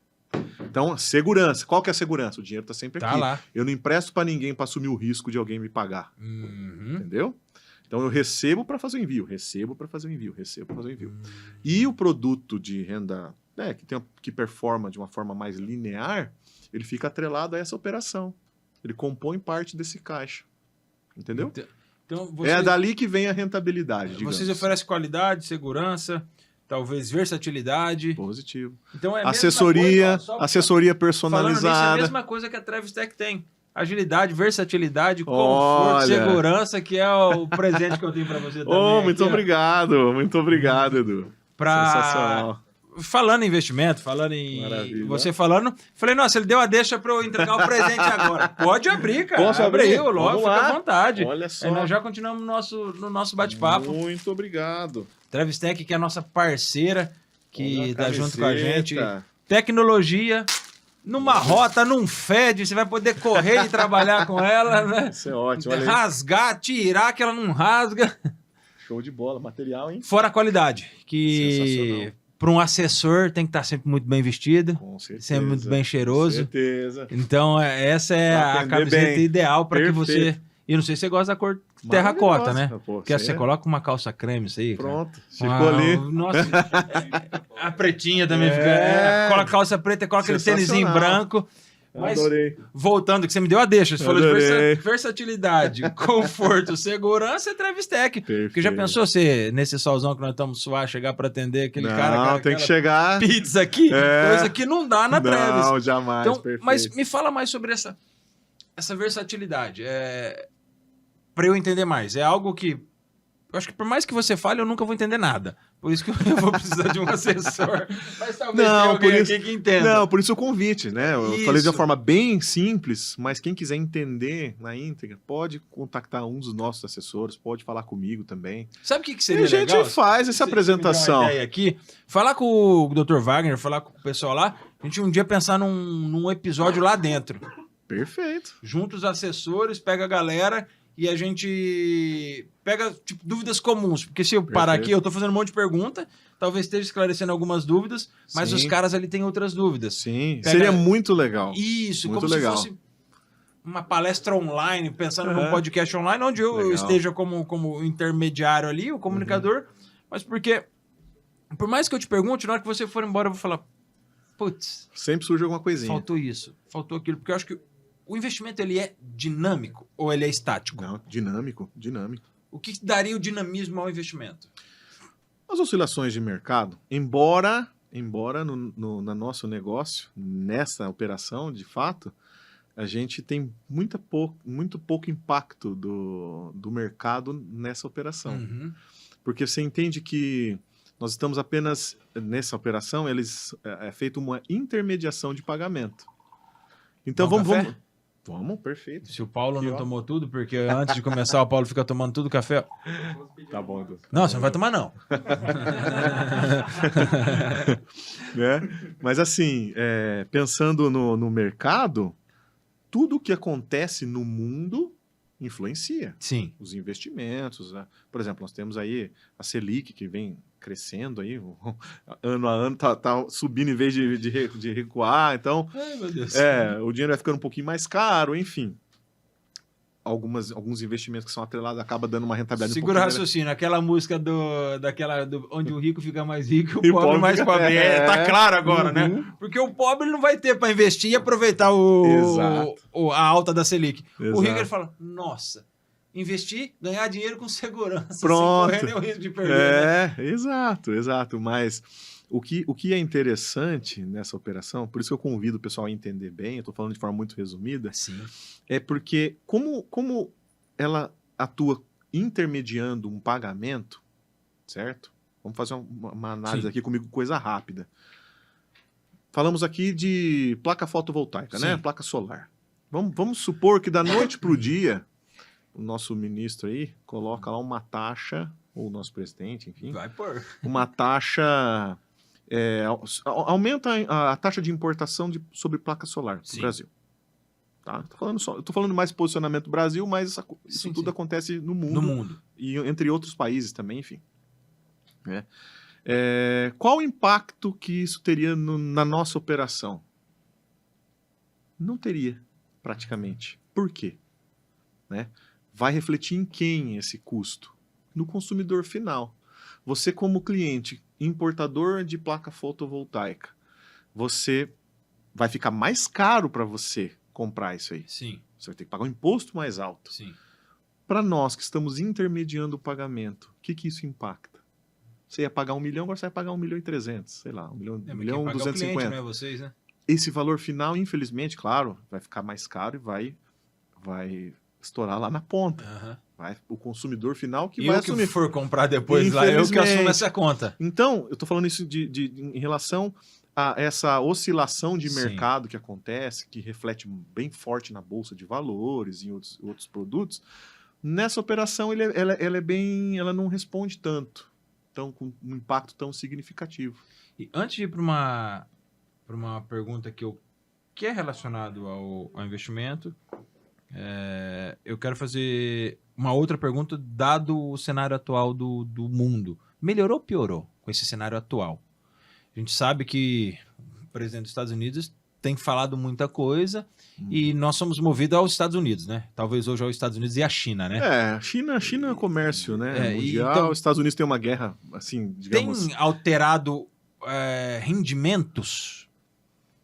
Então, segurança. Qual que é a segurança? O dinheiro está sempre aqui. Lá. Eu não empresto para ninguém para assumir o risco de alguém me pagar. Uhum. Entendeu? Então, eu recebo para fazer o envio, E o produto de renda que performa de uma forma mais linear, ele fica atrelado a essa operação. Ele compõe parte desse caixa. Entendeu? Então, é dali que vem a rentabilidade, digamos. Vocês oferecem qualidade, segurança... Talvez versatilidade. Positivo. Então assessoria personalizada. Falando nisso, é a mesma coisa que a Travis Tech tem. Agilidade, versatilidade, conforto, segurança, que é o presente que eu tenho para você também. Muito obrigado, Edu. Sensacional. Falando em investimento, Maravilha. você falando, falei, nossa, ele deu a deixa para eu entregar o presente agora. Pode abrir, cara. Posso abrir? Logo, fica à vontade. Olha só. Aí nós já continuamos no nosso bate-papo. Muito obrigado. Travis Tech, que é a nossa parceira, que Olha a tá junto com a gente. camiseta. Tecnologia, numa rota, não fede, você vai poder correr e trabalhar com ela, né? Isso é ótimo, olha aí. Rasgar, tirar, que ela não rasga. Show de bola, material, hein? Fora a qualidade, que Sensacional. para um assessor tem que estar sempre muito bem vestido, Com certeza. sempre muito bem cheiroso. Com certeza. Então, essa é Pra a atender camiseta bem. ideal para que você... Perfeito. E não sei se você gosta da cor terracota, né? Maravilhosa. Pô, Porque isso você aí é- coloca uma calça creme, isso aí, cara. Pronto, ficou ali. Nossa, a pretinha também É. fica... Coloca calça preta e coloca aquele tênisinho Sensacional. branco. Mas, Adorei. voltando, que você me deu a deixa. Você falou de Adorei. versatilidade, conforto, segurança e Travestec. Porque já Perfeito. pensou você, nesse solzão que nós estamos suar, chegar para atender aquele Não, cara... tem que aquela chegar. pizza aqui, É. coisa que não dá na Travis. Não, jamais. Então, Perfeito. mas me fala mais sobre essa versatilidade. Para eu entender mais. É algo que... Eu acho que por mais que você fale, eu nunca vou entender nada. Por isso que eu vou precisar de um assessor. Mas talvez tenha alguém aqui que entenda. Não, por isso o convite, né? Eu Isso. falei de uma forma bem simples, mas quem quiser entender na íntegra, pode contactar um dos nossos assessores, pode falar comigo também. Sabe o que E seria a gente legal? faz essa Você me deu apresentação. uma ideia aqui, falar com o Dr. Wagner, falar com o pessoal lá, a gente um dia pensar num episódio lá dentro. Perfeito. Junta os assessores, pega a galera e a gente pega tipo, dúvidas comuns. Porque se eu parar Perfeito. aqui, eu tô fazendo um monte de pergunta, talvez esteja esclarecendo algumas dúvidas, mas Sim. os caras ali têm outras dúvidas. Sim, Pega- seria muito legal. Isso, Muito como legal. se fosse uma palestra online, pensando num Aham. podcast online, onde eu Legal. esteja como intermediário ali, o comunicador, mas porque, por mais que eu te pergunte, na hora que você for embora, eu vou falar, putz, Sempre surge alguma coisinha. faltou isso, faltou aquilo, porque eu acho que o investimento, ele é dinâmico ou ele é estático? Não, dinâmico, dinâmico. O que daria o dinamismo ao investimento? As oscilações de mercado, embora no nosso negócio, nessa operação, de fato, a gente tem muito pouco impacto do mercado nessa operação. Uhum. Porque você entende que nós estamos apenas, nessa operação, é feita uma intermediação de pagamento. Então Vamos vamos, café? vamos, perfeito. Se o Paulo Aqui, não ó. tomou tudo, porque antes de começar o Paulo fica tomando tudo café. Tá bom, então. Não, você não vai tomar não. Né? Mas assim, pensando no mercado, tudo o que acontece no mundo influencia. Sim. Os investimentos, né? Por exemplo, nós temos aí a Selic, que vem crescendo aí, ano a ano tá subindo em vez de recuar, então Ai, meu Deus. o dinheiro vai ficando um pouquinho mais caro, enfim. Alguns investimentos que são atrelados acabam dando uma rentabilidade Segura o um pouquinho raciocínio, aquela música onde o rico fica mais rico E e o pobre mais fica- pobre. Tá claro agora, né? Uhum. Porque o pobre não vai ter para investir e aproveitar Exato. a alta da Selic. O Exato. rico ele fala: nossa, investir, ganhar dinheiro com segurança, Pronto. sem correr nenhum risco de perder. Né? Exato. Mas o que é interessante nessa operação, por isso que eu convido o pessoal a entender bem, eu estou falando de forma muito resumida, Sim. é porque como ela atua intermediando um pagamento, certo? Vamos fazer uma análise Sim. aqui comigo, coisa rápida. Falamos aqui de placa fotovoltaica, né? Sim. Placa solar. Vamos supor que da noite para o dia, o nosso ministro aí coloca lá uma taxa, ou o nosso presidente, enfim, Vai pôr. uma taxa... aumenta a taxa de importação sobre placa solar Sim. no Brasil. Tá? Tô falando mais posicionamento do Brasil, mas isso Sim, tudo sim. acontece no mundo, No mundo. e entre outros países também, enfim. Né? Qual o impacto que isso teria na nossa operação? Não teria, praticamente. Por quê? Né? Vai refletir em quem esse custo? No consumidor final. Você, como cliente, importador de placa fotovoltaica, você vai ficar mais caro para você comprar isso aí. Sim, Você vai ter que pagar um imposto mais alto. sim. Para nós que estamos intermediando o pagamento, o que isso impacta? Você ia pagar 1 milhão, agora você vai pagar 1 milhão e 300, sei lá, 1 milhão, Quem 1 milhão e paga é o 250. cliente, não é vocês, né? Esse valor final, infelizmente, claro, vai ficar mais caro e vai estourar lá na ponta. Aham. O consumidor final que E vai eu que assumir. for comprar depois lá, eu que Infelizmente. assumo essa conta. Então, eu estou falando isso em relação a essa oscilação de Sim. mercado que acontece, que reflete bem forte na bolsa de valores e em outros produtos. Nessa operação, ela não responde tanto. com um impacto tão significativo. E antes de ir para uma pergunta que é relacionado ao investimento, eu quero fazer uma outra pergunta, dado o cenário atual do mundo. Melhorou ou piorou com esse cenário atual? A gente sabe que o presidente dos Estados Unidos tem falado muita coisa e nós somos movidos aos Estados Unidos, né? Talvez hoje aos Estados Unidos e à China, né? China é comércio, né? Mundial. Então, os Estados Unidos tem uma guerra, assim, digamos... Tem alterado rendimentos?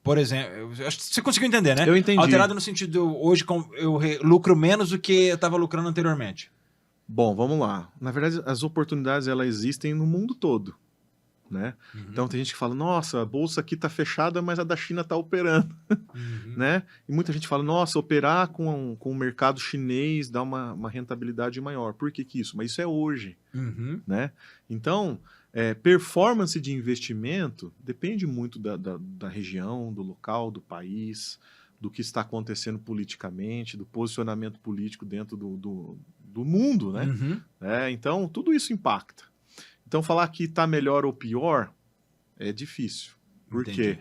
Por exemplo, acho que você conseguiu entender, né? Eu entendi. Alterado no sentido, hoje eu lucro menos do que eu estava lucrando anteriormente. Bom, vamos lá. Na verdade, as oportunidades, elas existem no mundo todo, né? Uhum. Então, tem gente que fala, nossa, a bolsa aqui está fechada, mas a da China está operando, né? E muita gente fala, nossa, operar com o mercado chinês dá uma rentabilidade maior. Por que isso? Mas isso é hoje, né? Então... performance de investimento depende muito da região, do local, do país, do que está acontecendo politicamente, do posicionamento político dentro do mundo, né? Então, tudo isso impacta. Então, falar que está melhor ou pior é difícil. Por quê?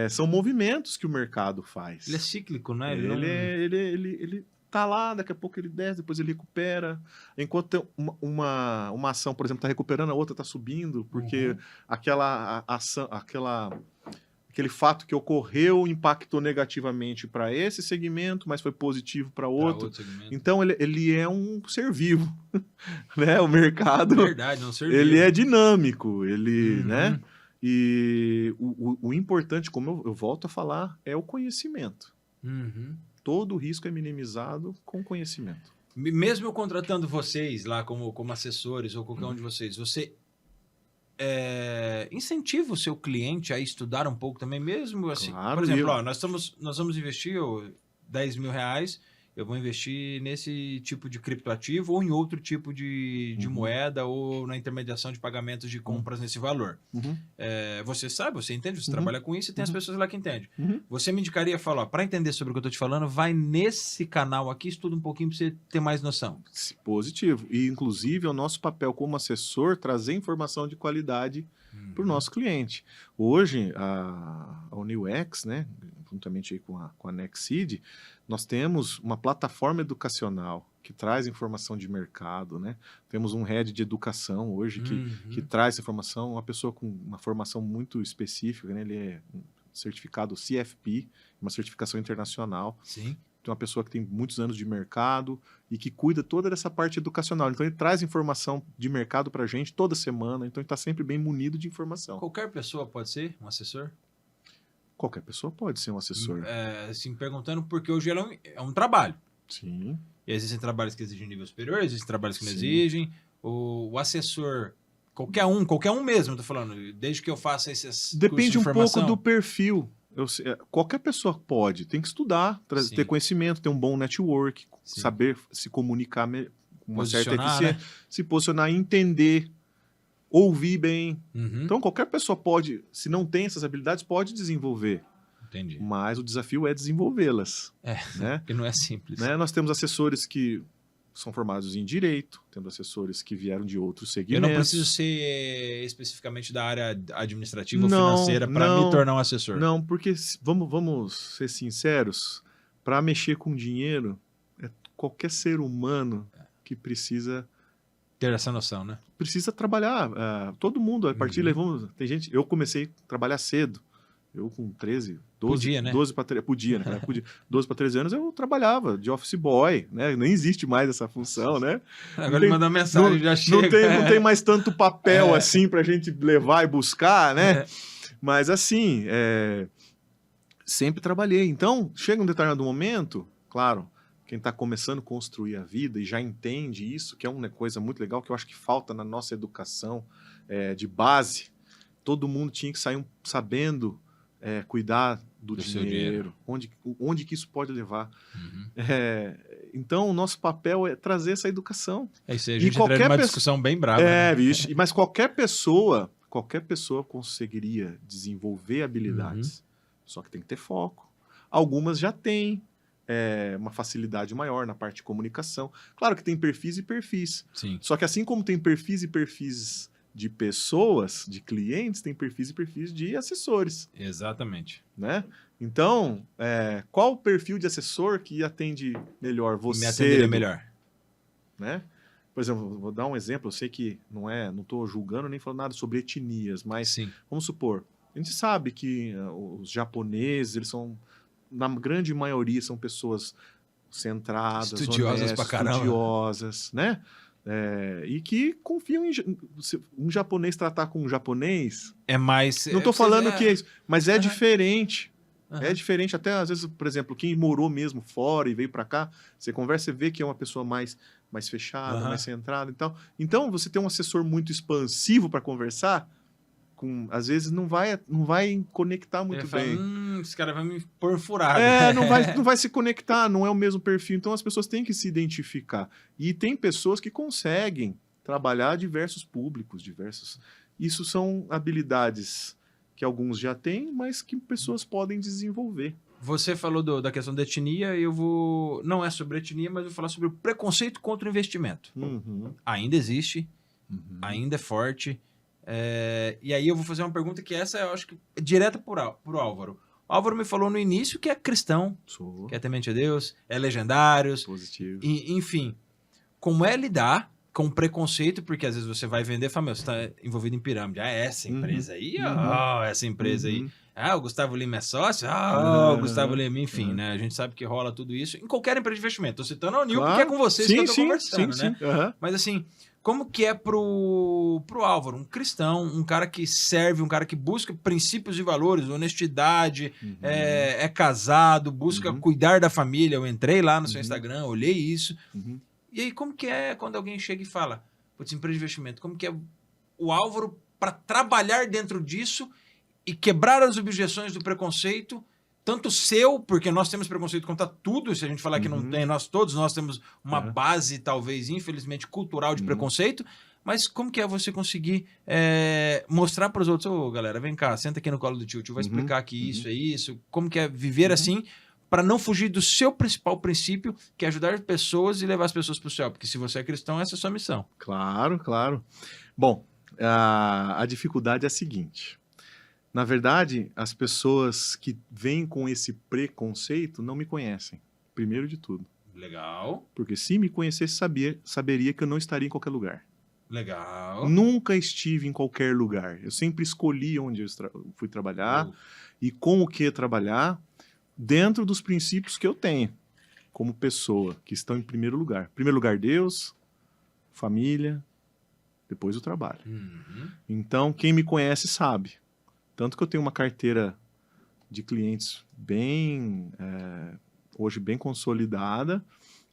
São movimentos que o mercado faz. Ele é cíclico, né? Ele tá lá, daqui a pouco ele desce, depois ele recupera. Enquanto tem uma ação, por exemplo, está recuperando, a outra está subindo, porque aquela ação, aquele fato que ocorreu impactou negativamente para esse segmento, mas foi positivo para outro. Então, ele é um ser vivo, né? O mercado, verdade, um ser vivo. Ele é dinâmico, né? E o importante, como eu volto a falar, é o conhecimento. Todo o risco é minimizado com conhecimento. Mesmo eu contratando vocês lá como assessores ou qualquer um de vocês, você incentiva o seu cliente a estudar um pouco também, mesmo assim? Claro, por exemplo, nós vamos investir R$10.000, eu vou investir nesse tipo de criptoativo ou em outro tipo de moeda ou na intermediação de pagamentos de compras nesse valor. Você sabe, você entende, você trabalha com isso e tem as pessoas lá que entendem. Você me indicaria falar, para entender sobre o que eu estou te falando, vai nesse canal aqui, estuda um pouquinho para você ter mais noção. Positivo. E, inclusive, é o nosso papel como assessor trazer informação de qualidade para o nosso cliente. Hoje, a UniUX, né, juntamente aí com a Nextseed, nós temos uma plataforma educacional que traz informação de mercado, né? Temos um head de educação hoje que traz informação, uma pessoa com uma formação muito específica, né? Ele é um certificado CFP, uma certificação internacional. Sim. Tem uma pessoa que tem muitos anos de mercado e que cuida toda dessa parte educacional. Então, ele traz informação de mercado para a gente toda semana. Então, ele está sempre bem munido de informação. Qualquer pessoa pode ser um assessor? Qualquer pessoa pode ser um assessor. Assim, perguntando, porque hoje é um trabalho. Sim. E existem trabalhos que exigem nível superior, existem trabalhos que não exigem. O assessor, qualquer um mesmo, tô falando, desde que eu faça esses Depende cursos de um pouco formação. do perfil. Qualquer pessoa pode, tem que estudar, ter conhecimento, ter um bom network, saber se comunicar com uma certa eficiência, né? Se posicionar, entender, ouvir bem. Então, qualquer pessoa pode, se não tem essas habilidades, pode desenvolver. Entendi. Mas o desafio é desenvolvê-las. Né? Porque não é simples. Né? Nós temos assessores que são formados em direito, temos assessores que vieram de outros segmentos. Eu não preciso ser especificamente da área administrativa ou financeira para me tornar um assessor. Não, porque vamos ser sinceros, para mexer com dinheiro, qualquer ser humano que precisa ter essa noção, né? Precisa trabalhar. Todo mundo, a partir tem gente. Eu comecei a trabalhar cedo. Eu com 13, 12, podia, né? 12 para 13, podia, né? 12 para 13 anos eu trabalhava de office boy, né? Nem existe mais essa função, né? Agora ele manda mensagem, já chega. Não tem mais tanto papel assim para a gente levar e buscar, né? Mas assim, sempre trabalhei. Então, chega um determinado momento, claro, quem está começando a construir a vida e já entende isso, que é uma coisa muito legal, que eu acho que falta na nossa educação de base. Todo mundo tinha que sair sabendo cuidar do dinheiro. Onde que isso pode levar. Então, o nosso papel é trazer essa educação. Isso aí, a gente entra numa discussão bem brava. Né? Mas qualquer pessoa conseguiria desenvolver habilidades. Só que tem que ter foco. Algumas já têm uma facilidade maior na parte de comunicação. Claro que tem perfis e perfis. Sim. Só que assim como tem perfis e perfis de pessoas, de clientes, tem perfis e perfis de assessores, Exatamente. né? Então, qual o perfil de assessor que atende melhor você? Me atenderia melhor. Né? Por exemplo, vou dar um exemplo, eu sei que não estou julgando nem falando nada sobre etnias, mas Sim. vamos supor, a gente sabe que os japoneses, eles são, na grande maioria, são pessoas centradas, Estudiosas honestas, pra caramba. estudiosas, né? E que confiam se um japonês tratar com um japonês. É mais... Não estou falando que é isso, mas é Uhum. diferente. Uhum. É diferente, até às vezes, por exemplo, quem morou mesmo fora e veio para cá, você conversa e vê que é uma pessoa mais fechada, Uhum. mais centrada e tal. Então, você tem um assessor muito expansivo para conversar, às vezes não vai conectar muito bem. Esse cara vai me pôr furado. Não vai se conectar, não é o mesmo perfil. Então, as pessoas têm que se identificar. E tem pessoas que conseguem trabalhar diversos públicos, Isso são habilidades que alguns já têm, mas que pessoas podem desenvolver. Você falou da questão da etnia, eu vou... Não é sobre etnia, mas vou falar sobre o preconceito contra o investimento. Uhum. Ainda existe, ainda é forte. E aí eu vou fazer uma pergunta que essa eu acho que é direta pro Álvaro. O Álvaro me falou no início que é cristão, que é temente a Deus, é legendários, Positivo. enfim. Como é lidar com preconceito, porque às vezes você vai vender e fala, meu, você está envolvido em pirâmide. Essa empresa aí, essa empresa aí. O Gustavo Lima é sócio? O Gustavo Lima, enfim, né? A gente sabe que rola tudo isso em qualquer empresa de investimento. Tô citando a Unil porque é com vocês que eu tô conversando, né? Mas assim, como que é pro Álvaro, um cristão, um cara que serve, um cara que busca princípios e valores, honestidade, é casado, busca cuidar da família. Eu entrei lá no seu Instagram, olhei isso. E aí, como que é quando alguém chega e fala, putz, empresa de investimento, como que é o Álvaro para trabalhar dentro disso e quebrar as objeções do preconceito, tanto seu, porque nós temos preconceito contra tudo, se a gente falar que não tem, todos nós temos uma base, talvez, infelizmente, cultural de preconceito, mas como que é você conseguir mostrar para os outros, galera, vem cá, senta aqui no colo do tio vai explicar que isso é isso, como que é viver assim, para não fugir do seu principal princípio, que é ajudar pessoas e levar as pessoas para o céu. Porque se você é cristão, essa é a sua missão. Claro, claro. Bom, a dificuldade é a seguinte. Na verdade, as pessoas que vêm com esse preconceito não me conhecem, primeiro de tudo. Legal. Porque se me conhecesse, saberia que eu não estaria em qualquer lugar. Legal. Nunca estive em qualquer lugar. Eu sempre escolhi onde eu fui trabalhar e com o que trabalhar, dentro dos princípios que eu tenho como pessoa, que estão em primeiro lugar. Em primeiro lugar, Deus, família, depois o trabalho. Então, quem me conhece sabe. Tanto que eu tenho uma carteira de clientes hoje bem consolidada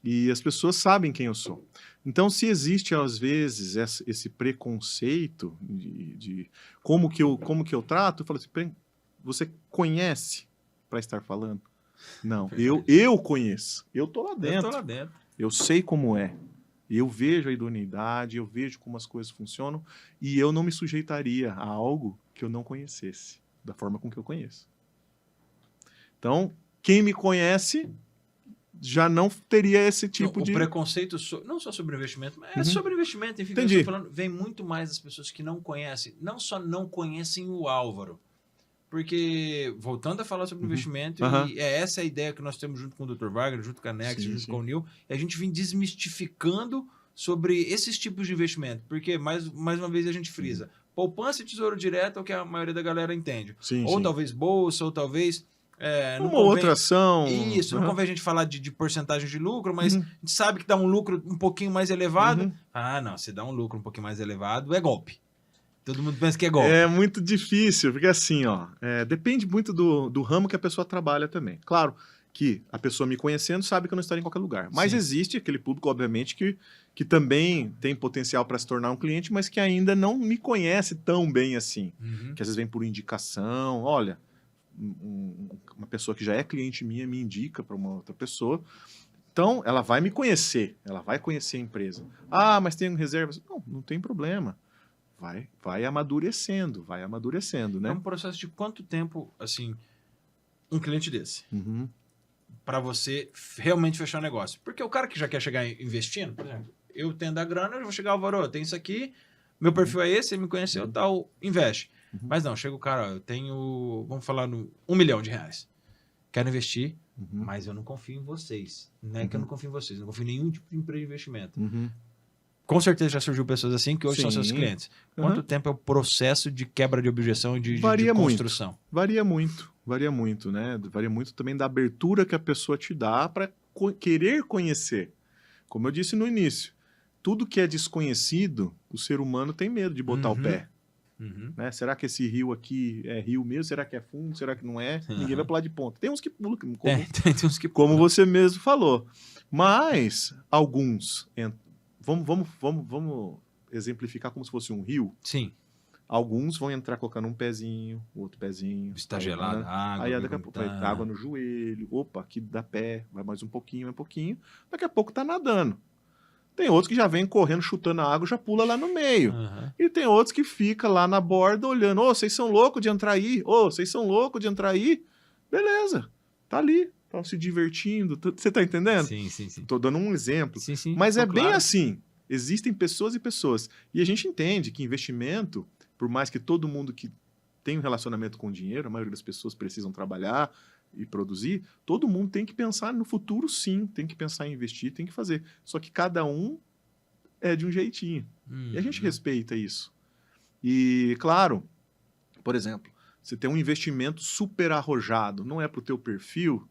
e as pessoas sabem quem eu sou. Então, se existe, às vezes, esse preconceito de como que eu trato, eu falo assim, você conhece para estar falando? Não, eu conheço. Eu tô lá dentro. Eu sei como é. Eu vejo a idoneidade, eu vejo como as coisas funcionam e eu não me sujeitaria a algo que eu não conhecesse, da forma com que eu conheço. Então, quem me conhece já não teria esse tipo de... O preconceito, não só sobre investimento, mas é sobre investimento. Enfim, Entendi. eu estou falando, vem muito mais das pessoas que não conhecem. Não só não conhecem o Álvaro. Porque, voltando a falar sobre investimento, e essa é a ideia que nós temos junto com o Dr. Wagner, junto com a Nex, junto com o Neil, é a gente vir desmistificando sobre esses tipos de investimento. Porque, mais uma vez, a gente frisa. Poupança e tesouro direto é o que a maioria da galera entende. Talvez bolsa, ou talvez... uma outra ação. Isso, não convém a gente falar de porcentagem de lucro, mas a gente sabe que dá um lucro um pouquinho mais elevado. Não, se dá um lucro um pouquinho mais elevado, é golpe. Todo mundo pensa que é golpe. É muito difícil, porque assim, depende muito do ramo que a pessoa trabalha também. Claro que a pessoa me conhecendo sabe que eu não estaria em qualquer lugar. Mas existe aquele público, obviamente, que também tem potencial para se tornar um cliente, mas que ainda não me conhece tão bem assim. Que às vezes vem por indicação. Olha, uma pessoa que já é cliente minha me indica para uma outra pessoa. Então, ela vai me conhecer, ela vai conhecer a empresa. Mas tem reservas? Não tem problema. Vai amadurecendo, né? É um processo de quanto tempo, assim, um cliente desse? para você realmente fechar o negócio. Porque o cara que já quer chegar investindo, por exemplo, eu tendo a grana, eu vou chegar ao valor, tem isso aqui, meu perfil é esse, ele me conheceu, tal, investe. Mas não, chega o cara, ó, eu tenho, vamos falar, no R$1 milhão. Quero investir, mas eu não confio em vocês. Não é que eu não confio em vocês, não confio em nenhum tipo de empresa de investimento. Com certeza já surgiu pessoas assim que hoje são seus clientes. Quanto tempo é o processo de quebra de objeção e de construção? Varia muito, né? Varia muito também da abertura que a pessoa te dá para querer conhecer. Como eu disse no início, tudo que é desconhecido, o ser humano tem medo de botar o pé. Né? Será que esse rio aqui é rio mesmo? Será que é fundo? Será que não é? Ninguém vai pular de ponta. Tem uns que pulam, tem uns que como você mesmo falou. Mas alguns... Vamos exemplificar como se fosse um rio? Sim. Alguns vão entrar colocando um pezinho, outro pezinho. Está gelada a água. Aí daqui a pouco vai água no joelho. Opa, aqui dá pé. Vai mais um pouquinho. Daqui a pouco tá nadando. Tem outros que já vem correndo, chutando a água, já pula lá no meio. E tem outros que fica lá na borda olhando. Ô, vocês são loucos de entrar aí. Ô, vocês são loucos de entrar aí. Beleza. Tá ali. Tá se divertindo. Você tá entendendo? Sim. Tô dando um exemplo. Sim. Mas é bem assim. Existem pessoas e pessoas. E a gente entende que investimento, por mais que todo mundo que tem um relacionamento com dinheiro, a maioria das pessoas precisam trabalhar e produzir, todo mundo tem que pensar no futuro, sim. Tem que pensar em investir, tem que fazer. Só que cada um é de um jeitinho. E a gente respeita isso. E, claro, por exemplo, você tem um investimento super arrojado, não é pro teu perfil,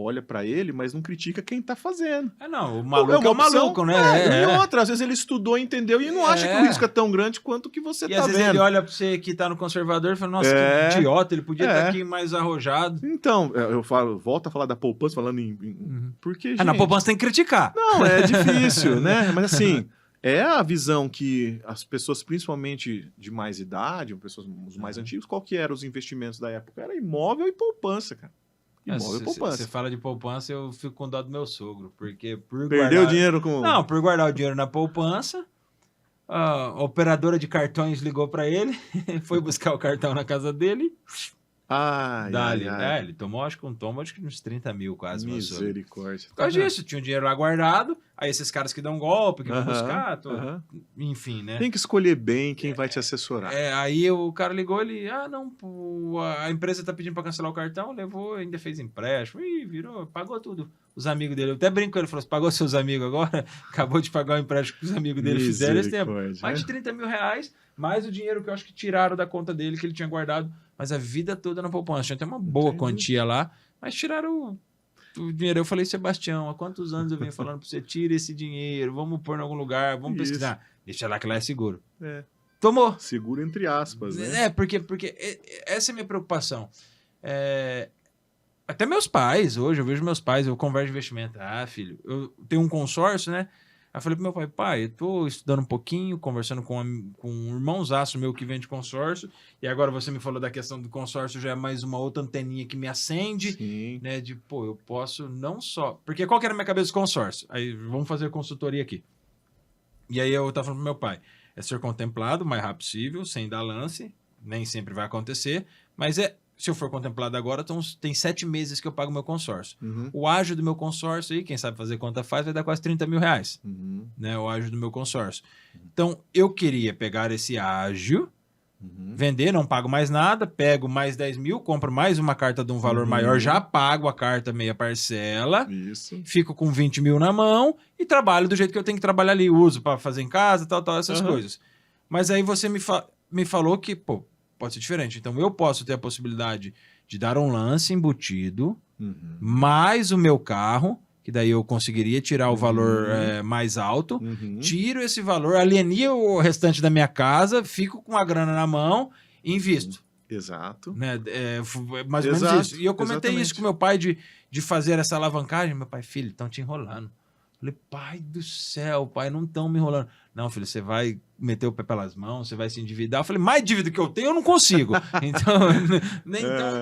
olha para ele, mas não critica quem tá fazendo. Não, o maluco é o maluco, né? E outra, às vezes ele estudou, entendeu e não acha que o risco é tão grande quanto que você tá vendo. E às vezes ele olha para você que tá no conservador e fala, nossa, que idiota, ele podia estar aqui mais arrojado. Então, eu volto a falar da poupança, falando em... Porque, gente... na poupança tem que criticar. Não, é difícil, né? Mas assim, é a visão que as pessoas, principalmente de mais idade, os mais antigos, qual que eram os investimentos da época? Era imóvel e poupança, cara. Você fala de poupança, eu fico com dó do meu sogro, porque Perdeu dinheiro com... Não, por guardar o dinheiro na poupança, a operadora de cartões ligou para ele, foi buscar o cartão na casa dele. Ele tomou, acho que uns 30 mil quase. Misericórdia. Por causa disso, tinha um dinheiro lá guardado, aí esses caras que dão golpe, que vão buscar, enfim, né? Tem que escolher bem quem vai te assessorar. Aí o cara ligou, a empresa tá pedindo para cancelar o cartão, levou, ainda fez empréstimo, virou, pagou tudo. Os amigos dele, eu até brinco com ele, falou, pagou seus amigos agora? Acabou de pagar o empréstimo que os amigos dele fizeram esse tempo. Mais de 30 mil reais, mais o dinheiro que eu acho que tiraram da conta dele, que ele tinha guardado, mas a vida toda na poupança. Tinha até uma boa quantia lá, mas tiraram o dinheiro. Eu falei, Sebastião, há quantos anos eu venho falando para você, tira esse dinheiro, vamos pôr em algum lugar, vamos pesquisar. Deixa lá que lá é seguro. Tomou. Seguro entre aspas, né? Porque essa é a minha preocupação. Até meus pais, hoje, eu vejo meus pais, eu converso de investimento. Filho, eu tenho um consórcio, né? Aí eu falei pro meu pai, eu tô estudando um pouquinho, conversando com um irmãozaço meu que vende consórcio, e agora você me falou da questão do consórcio, já é mais uma outra anteninha que me acende, né? Eu posso não só... Porque qual que era a minha cabeça do consórcio? Aí, vamos fazer consultoria aqui. E aí eu tava falando pro meu pai, é ser contemplado o mais rápido possível, sem dar lance, nem sempre vai acontecer, mas se eu for contemplado agora, então tem 7 meses que eu pago meu consórcio. O ágio do meu consórcio aí, quem sabe fazer conta faz, vai dar quase 30 mil reais. Né, o ágio do meu consórcio. Então, eu queria pegar esse ágio, vender, não pago mais nada, pego mais 10 mil, compro mais uma carta de um valor maior, já pago a carta meia parcela, fico com 20 mil na mão e trabalho do jeito que eu tenho que trabalhar ali. Uso para fazer em casa, tal, essas coisas. Mas aí você me falou que, pode ser diferente. Então, eu posso ter a possibilidade de dar um lance embutido, mais o meu carro, que daí eu conseguiria tirar o valor mais alto, tiro esse valor, alienio o restante da minha casa, fico com a grana na mão e invisto. Exato. Né? Mais ou menos isso. E eu comentei isso com meu pai de fazer essa alavancagem. Meu pai, filho, estão te enrolando. Falei, pai do céu, pai, não estão me enrolando. Não, filho, você vai meter o pé pelas mãos, você vai se endividar. Eu falei, mais dívida que eu tenho, eu não consigo. Então,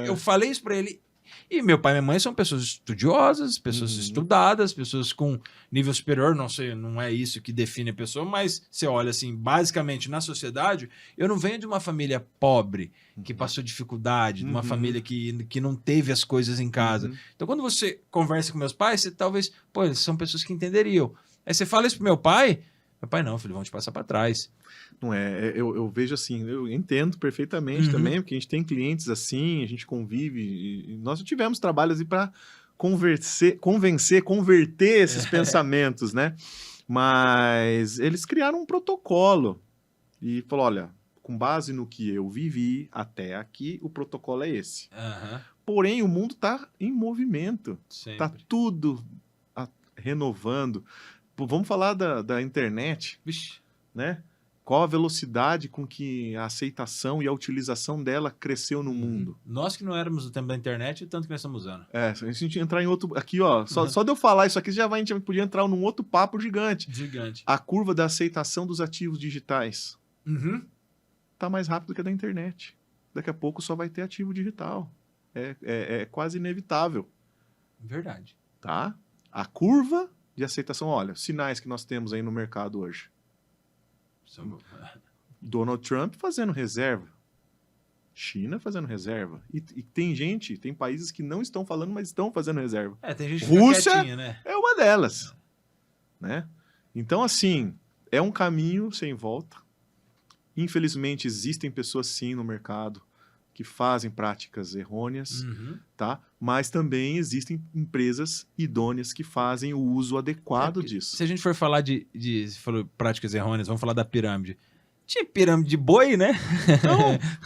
eu falei isso para ele E meu pai e minha mãe são pessoas estudiosas, pessoas estudadas, pessoas com nível superior, não sei, não é isso que define a pessoa, mas você olha assim, basicamente na sociedade, eu não venho de uma família pobre, que passou dificuldade, de uma família que não teve as coisas em casa. Então quando você conversa com meus pais, você talvez, pô, eles são pessoas que entenderiam. Aí você fala isso pro meu pai não, filho, vão te passar para trás. Não é, eu vejo assim, eu entendo perfeitamente também, porque a gente tem clientes assim, a gente convive, e nós tivemos trabalhos para converter esses pensamentos, né? Mas eles criaram um protocolo e falou, olha, com base no que eu vivi até aqui, o protocolo é esse. Porém, o mundo está em movimento, está tudo renovando. Vamos falar da internet, né? Qual a velocidade com que a aceitação e a utilização dela cresceu no mundo? Nós que não éramos do tempo da internet, tanto que nós estamos usando. Se a gente entrar em outro... Aqui, ó, só de eu falar isso aqui, a gente podia entrar num outro papo gigante. Gigante. A curva da aceitação dos ativos digitais tá mais rápido que a da internet. Daqui a pouco só vai ter ativo digital. É quase inevitável. Verdade. Tá? A curva de aceitação, olha, sinais que nós temos aí no mercado hoje. Donald Trump fazendo reserva. China fazendo reserva. E tem países que não estão falando, mas estão fazendo reserva. Tem gente que Rússia quietinha, né? é uma delas. Né? Então, assim, é um caminho sem volta. Infelizmente, existem pessoas, sim, no mercado que fazem práticas errôneas, tá? Mas também existem empresas idôneas que fazem o uso adequado disso. Se a gente for falar você falou práticas errôneas, vamos falar da pirâmide. Tinha pirâmide de boi, né?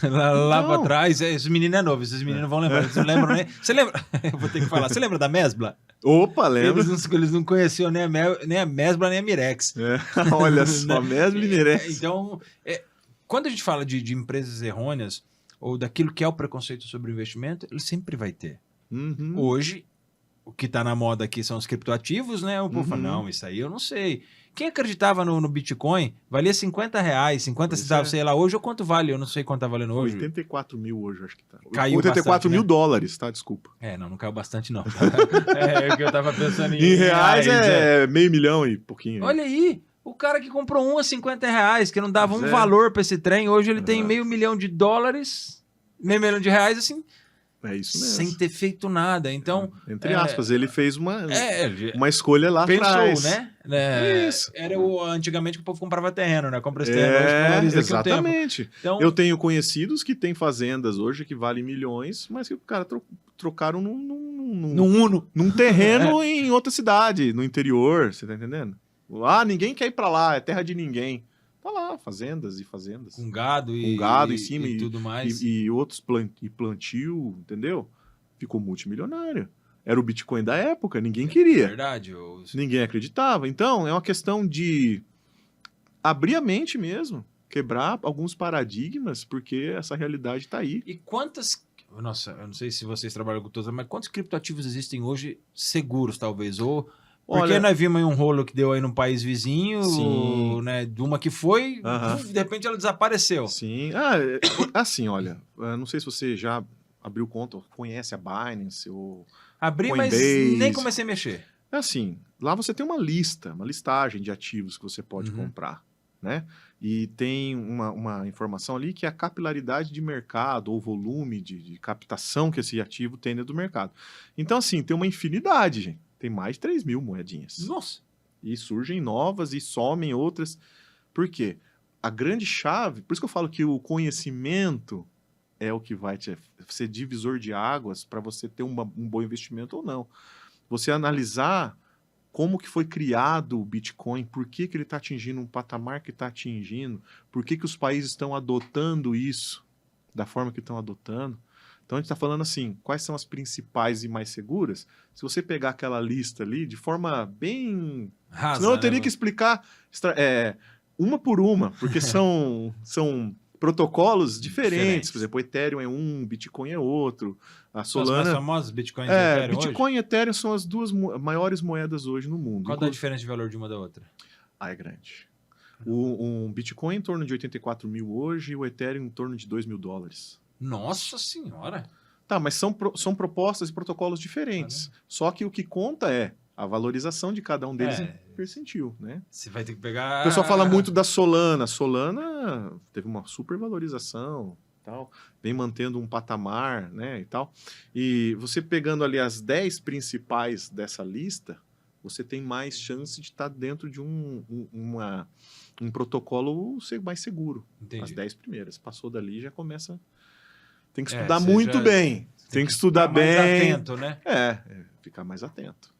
Lá pra trás. Esses meninos é novo, esses meninos vão lembrar. Eles não lembram nem... Você lembra? Eu vou ter que falar. Você lembra da Mesbla? Opa, lembra? Eles não conheciam nem a Mesbla, nem a Mirex. Olha só, Mesbla e Mirex. Então, quando a gente fala de empresas errôneas, ou daquilo que é o preconceito sobre o investimento, ele sempre vai ter. Hoje, o que está na moda aqui são os criptoativos, né? O povo fala, não, isso aí eu não sei. Quem acreditava no Bitcoin, valia R$50, 50 centavos, sei lá, hoje ou quanto vale? Eu não sei quanto tá valendo hoje. 84 mil hoje, acho que tá. Caiu 84 bastante, mil né? dólares, tá? Desculpa. Não caiu bastante não. É que eu tava pensando Em reais é meio milhão e pouquinho. Olha aí, o cara que comprou um a R$50, que não dava um valor para esse trem, hoje ele tem $500 mil, $500 mil, assim, é isso mesmo. sem ter feito nada. Então, entre aspas, ele fez uma escolha lá atrás. Pensou, né? Isso. Era antigamente que o povo comprava terreno, né? Compra esse terreno, hoje valoriza exatamente. Aqui o tempo. Então, eu tenho conhecidos que têm fazendas hoje que valem milhões, mas que o cara trocaram num terreno em outra cidade, no interior, você tá entendendo? Ninguém quer ir pra lá, é terra de ninguém. Tá lá, fazendas e fazendas. Com gado em cima e tudo mais. E outros plantio, entendeu? Ficou multimilionário. Era o Bitcoin da época, ninguém queria. Verdade. Ninguém acreditava. Então, é uma questão de abrir a mente mesmo, quebrar alguns paradigmas, porque essa realidade tá aí. E quantas... Nossa, eu não sei se vocês trabalham com todos, mas quantos criptoativos existem hoje seguros, talvez? Ou... Porque nós vimos aí um rolo que deu aí num país vizinho, né? De uma que foi, de repente ela desapareceu. Sim. Assim, olha, não sei se você já abriu conta, conhece a Binance ou Abri, Coinbase. Mas nem comecei a mexer. É assim, lá você tem uma listagem de ativos que você pode comprar, né? E tem uma informação ali que é a capilaridade de mercado ou volume de captação que esse ativo tem dentro do mercado. Então, assim, tem uma infinidade, gente. Tem mais de 3 mil moedinhas. Nossa! E surgem novas e somem outras. Por quê? A grande chave, por isso que eu falo que o conhecimento é o que vai ser divisor de águas para você ter um bom investimento ou não. Você analisar como que foi criado o Bitcoin, por que ele está atingindo um patamar que está atingindo, por que os países estão adotando isso da forma que estão adotando. Então, a gente está falando assim, quais são as principais e mais seguras? Se você pegar aquela lista ali de forma bem... Rasa, senão eu teria que explicar uma por uma, porque são protocolos diferentes. Por exemplo, o Ethereum é um, Bitcoin é outro. A Solana... Os mais famosos Bitcoins e Ethereum Bitcoin hoje? e Ethereum são as duas maiores moedas hoje no mundo. Qual é a diferença de valor de uma da outra? É grande. O Bitcoin em torno de 84 mil hoje e o Ethereum em torno de $2 mil. Nossa senhora! Tá, mas são propostas e protocolos diferentes. Só que o que conta é a valorização de cada um deles em percentil, né? Você vai ter que pegar... O pessoal fala muito da Solana. Solana teve uma super valorização, tal, vem mantendo um patamar, né, e tal. E você pegando ali as 10 principais dessa lista, você tem mais chance de estar dentro de um protocolo mais seguro. Entendi. As 10 primeiras. Passou dali, já começa... Tem que estudar você muito já bem. Tem que estudar ficar mais bem. atento, né? Ficar mais atento.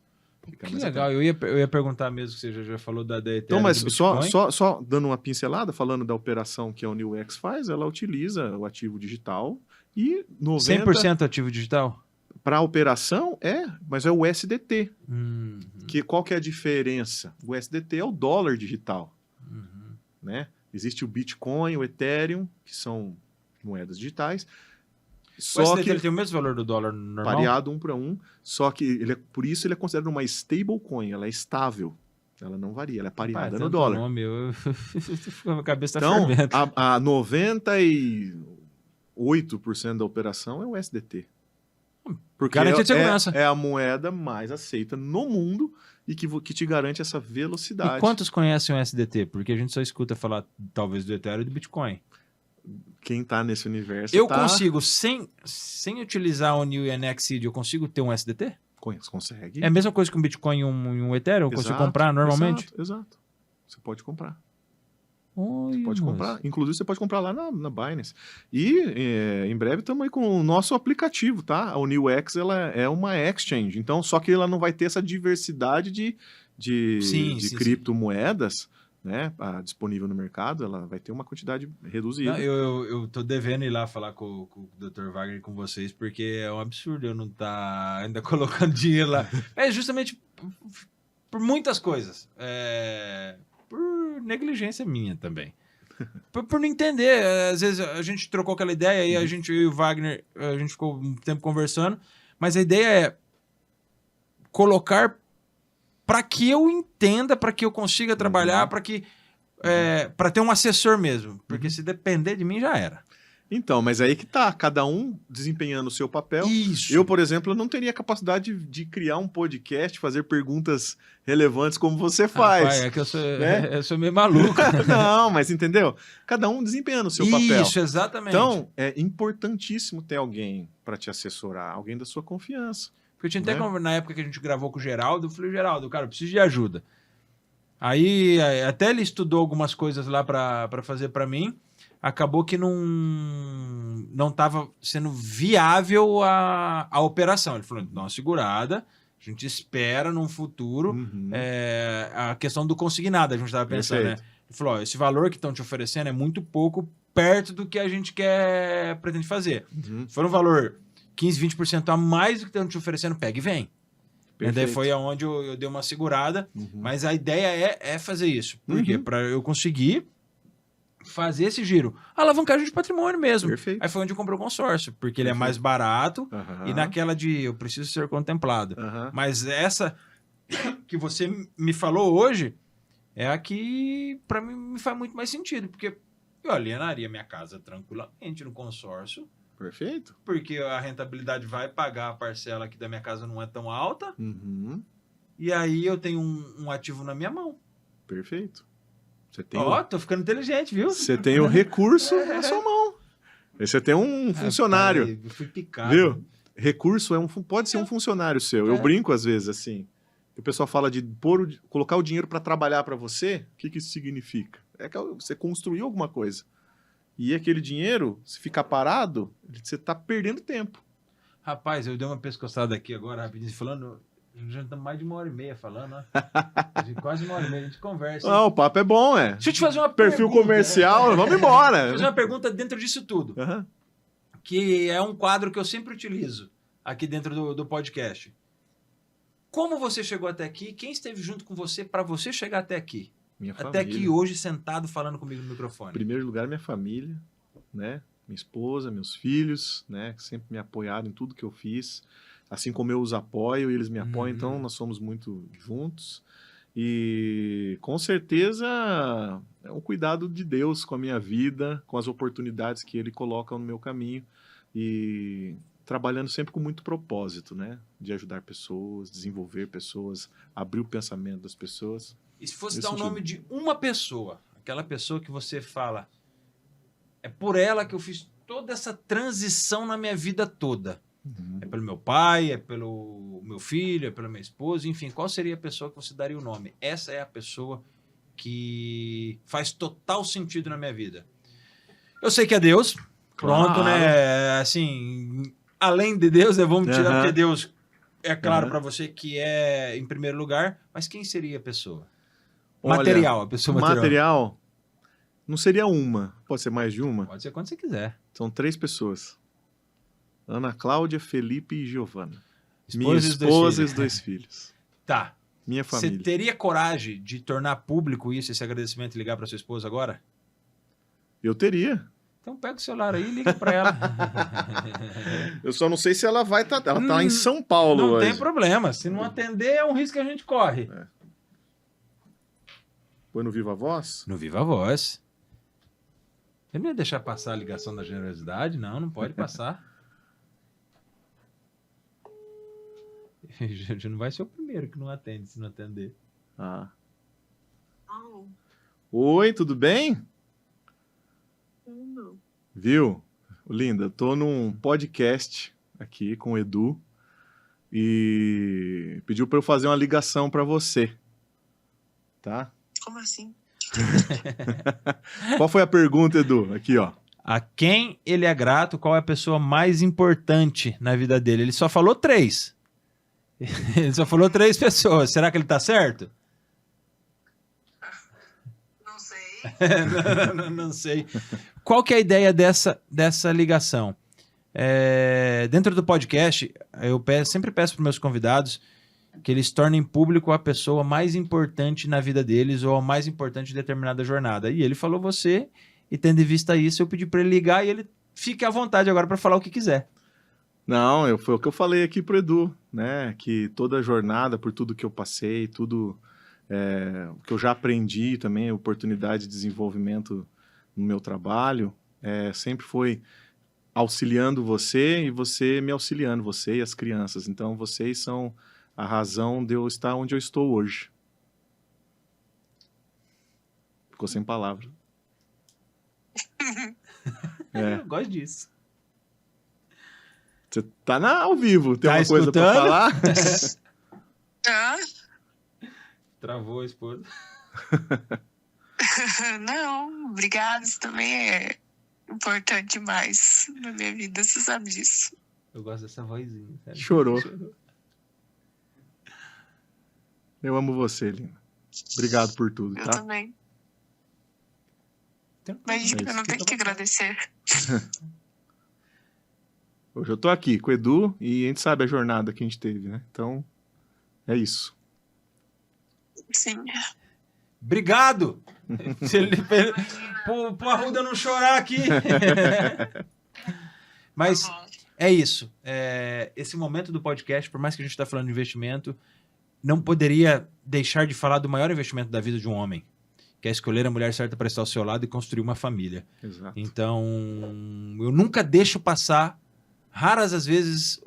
Ficar Que mais legal, atento. eu ia perguntar mesmo, que você já falou da Ethereum. Então, mas do Bitcoin. só dando uma pincelada, falando da operação que a UniWX faz, ela utiliza o ativo digital e 100% ativo digital? Para a operação mas é o USDT. Uhum. Qual que é a diferença? O USDT é o dólar digital. Uhum. Né? Existe o Bitcoin, o Ethereum, que são moedas digitais. O USDT ele tem o mesmo valor do dólar normal? Pareado 1 para 1, só que por isso ele é considerado uma stablecoin, ela é estável, ela não varia, ela é pareada no dólar. Nome, a cabeça tá Então, fervendo. a 98% da operação é o USDT. Porque Garantia de segurança. É a moeda mais aceita no mundo e que te garante essa velocidade. E quantos conhecem o USDT? Porque a gente só escuta falar, talvez, do Ethereum e do Bitcoin. Quem tá nesse universo Eu consigo, sem utilizar o New e Nextseed, eu consigo ter um USDT? Consegue. É a mesma coisa que um Bitcoin e um Ethereum? Eu consigo Exato, comprar normalmente? Exato. Você pode comprar. Oi, Você pode moço. comprar. Inclusive, você pode comprar lá na Binance. E em breve estamos aí com o nosso aplicativo, tá? A UniWX, ela é uma exchange. Então, só que ela não vai ter essa diversidade de criptomoedas, né, disponível no mercado. Ela vai ter uma quantidade reduzida. Não, eu tô devendo ir lá falar com o Dr. Wagner e com vocês, porque é um absurdo eu não estar ainda colocando dinheiro lá. É justamente por muitas coisas. Por negligência minha também. Por não entender. Às vezes a gente trocou aquela ideia e eu e o Wagner, a gente ficou um tempo conversando, mas a ideia é colocar para que eu entenda, para que eu consiga trabalhar, para que para ter um assessor mesmo. Porque se depender de mim, já era. Então, mas aí que tá, cada um desempenhando o seu papel. Isso. Eu, por exemplo, não teria capacidade de criar um podcast, fazer perguntas relevantes como você faz. Rapaz, é que né? eu sou meio maluco. Não, mas entendeu? Cada um desempenhando o seu papel. Isso, exatamente. Então, é importantíssimo ter alguém para te assessorar, alguém da sua confiança. Porque eu tinha até na época que a gente gravou com o Geraldo, eu falei, Geraldo, cara, eu preciso de ajuda. Aí até ele estudou algumas coisas lá para fazer para mim. Acabou que não estava sendo viável a operação. Ele falou, dá uma segurada, a gente espera num futuro a questão do consignado, a gente estava pensando, né? Ele falou, esse valor que estão te oferecendo é muito pouco perto do que a gente pretende fazer. Se for um valor 15, 20% a mais do que estão te oferecendo, pega e vem. E daí foi aonde eu dei uma segurada, mas a ideia é fazer isso. Por quê? Para eu conseguir fazer esse giro. Alavancagem de patrimônio mesmo. Perfeito. Aí foi onde eu comprei o consórcio, porque ele é mais barato e naquela de eu preciso ser contemplado. Mas essa que você me falou hoje é a que para mim me faz muito mais sentido, porque eu alienaria minha casa tranquilamente no consórcio. Perfeito. Porque a rentabilidade vai pagar a parcela que da minha casa não é tão alta. E aí eu tenho um ativo na minha mão. Perfeito. Tô ficando inteligente, viu? Você tem o recurso na sua mão. Você tem um funcionário. Eu fui picado. Viu? Recurso pode ser um funcionário seu. Eu brinco às vezes assim. O pessoal fala de colocar o dinheiro para trabalhar para você. O que isso significa? É que você construiu alguma coisa. E aquele dinheiro, se ficar parado, você está perdendo tempo. Rapaz, eu dei uma pescoçada aqui agora, rapidinho, falando... Já estamos mais de 1h30 falando, né? Quase 1h30, a gente conversa. Não, o papo é bom, Deixa eu te fazer uma perfil pergunta. comercial, vamos embora. Deixa eu fazer uma pergunta dentro disso tudo. Que é um quadro que eu sempre utilizo aqui dentro do podcast. Como você chegou até aqui? Quem esteve junto com você para você chegar até aqui? Minha até família. aqui hoje, sentado, falando comigo no microfone. Em primeiro lugar, minha família, né? Minha esposa, meus filhos, né? Que sempre me apoiaram em tudo que eu fiz. Assim como eu os apoio, eles me apoiam, então nós somos muito juntos. E com certeza é um cuidado de Deus com a minha vida, com as oportunidades que Ele coloca no meu caminho. E trabalhando sempre com muito propósito, né? De ajudar pessoas, desenvolver pessoas, abrir o pensamento das pessoas. E se fosse Nesse dar o sentido. nome de uma pessoa, aquela pessoa que você fala, é por ela que eu fiz toda essa transição na minha vida toda. É pelo meu pai, é pelo meu filho, é pela minha esposa, enfim, qual seria a pessoa que você daria o nome? Essa é a pessoa que faz total sentido na minha vida. Eu sei que é Deus, pronto, Claro. né? Assim, além de Deus, né? Vamos tirar, Aham. porque Deus é claro Aham. para você que é em primeiro lugar, mas quem seria a pessoa? Olha, Material, a pessoa material. material não seria uma, pode ser mais de uma. Pode ser quando você quiser. São 3 pessoas. Ana Cláudia, Felipe e Giovana. Esposa Minha e os dois esposa e filhos. os 2 filhos. Tá. Minha Você família. teria coragem de tornar público isso, esse agradecimento e ligar para sua esposa agora? Eu teria. Então pega o celular aí e liga para ela. Eu só não sei se ela vai estar. Ela tá em São Paulo Não hoje. tem problema. Se não atender, é um risco que a gente corre. Põe no Viva Voz? No Viva Voz. Eu não ia deixar passar a ligação da generosidade? Não, não pode passar. Já não vai ser o primeiro que não atende, se não atender. Ah. Não, Oi, tudo bem? não. Viu? Linda, tô num podcast aqui com o Edu e pediu para eu fazer uma ligação para você. Tá? Como assim? Qual foi a pergunta, Edu? Aqui, ó. A quem ele é grato? Qual é a pessoa mais importante na vida dele? Ele só falou 3. Ele só falou 3 pessoas. Será que ele tá certo? Não sei. Não sei. Qual que é a ideia dessa ligação? Dentro do podcast, eu sempre peço para meus convidados que eles tornem público a pessoa mais importante na vida deles ou a mais importante em determinada jornada. E ele falou você, e tendo em vista isso, eu pedi para ele ligar e ele fique à vontade agora para falar o que quiser. Não, foi o que eu falei aqui pro Edu, né? Que toda a jornada, por tudo que eu passei, tudo que eu já aprendi também, oportunidade de desenvolvimento no meu trabalho, sempre foi auxiliando você e você me auxiliando, você e as crianças. Então, vocês são a razão de eu estar onde eu estou hoje. Ficou sem palavras. Eu gosto disso. Você tá ao vivo, tem Tá uma coisa pra escutando? falar? Ah? Travou a esposa. Não, obrigada. Isso também é importante demais na minha vida, você sabe disso. Eu gosto dessa vozinha. Sabe? Chorou. Eu amo você, Lina. Obrigado por tudo, Eu tá? também. Então, Mas isso. eu não tenho que agradecer. Hoje eu tô aqui com o Edu e a gente sabe a jornada que a gente teve, né? Então, é isso. Sim. Obrigado! Se ele... Pro Arruda não chorar aqui. Mas Tá bom. é isso. Esse momento do podcast, por mais que a gente está falando de investimento, não poderia deixar de falar do maior investimento da vida de um homem, que é escolher a mulher certa para estar ao seu lado e construir uma família. Exato. Então, eu nunca deixo passar, raras as vezes,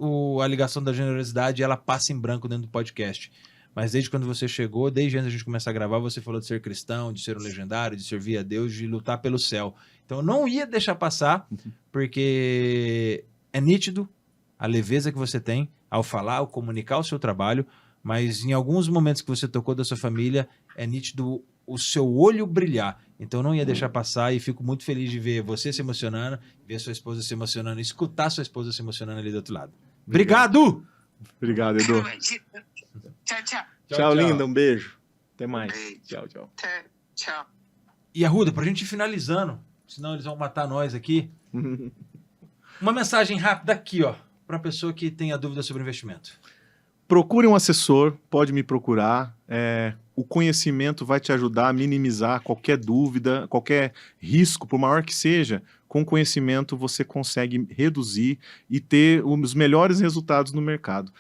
a ligação da generosidade ela passa em branco dentro do podcast. Mas desde quando você chegou, desde antes da gente começar a gravar, você falou de ser cristão, de ser um legendário, de servir a Deus, de lutar pelo céu. Então eu não ia deixar passar, porque é nítido a leveza que você tem ao falar, ao comunicar o seu trabalho, mas em alguns momentos que você tocou da sua família, é nítido o seu olho brilhar. Então eu não ia deixar passar e fico muito feliz de ver você se emocionando, ver sua esposa se emocionando, escutar sua esposa se emocionando ali do outro lado. Obrigado! Obrigado, Edu. Imagina. Tchau, tchau. Tchau, linda. Um beijo. Até mais. Beijo. Tchau, tchau. Até. Tchau. E Arruda, pra gente ir finalizando, senão eles vão matar nós aqui, uma mensagem rápida aqui, ó, pra pessoa que tenha dúvida sobre investimento. Procure um assessor, pode me procurar. O conhecimento vai te ajudar a minimizar qualquer dúvida, qualquer risco, por maior que seja. Com conhecimento você consegue reduzir e ter os melhores resultados no mercado.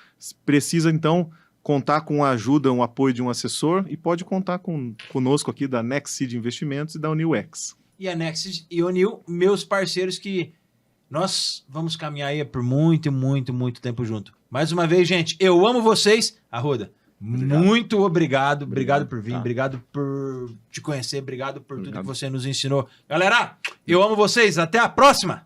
Precisa, então, contar com a ajuda, um apoio de um assessor e pode contar conosco aqui da Next Seed Investimentos e da UnilX. E a Nexus e o Nil, meus parceiros que nós vamos caminhar aí por muito, muito, muito tempo junto. Mais uma vez, gente, eu amo vocês. Arruda, muito obrigado. Obrigado por vir, tá. obrigado por te conhecer, obrigado por tudo que você nos ensinou. Galera, eu amo vocês. Até a próxima!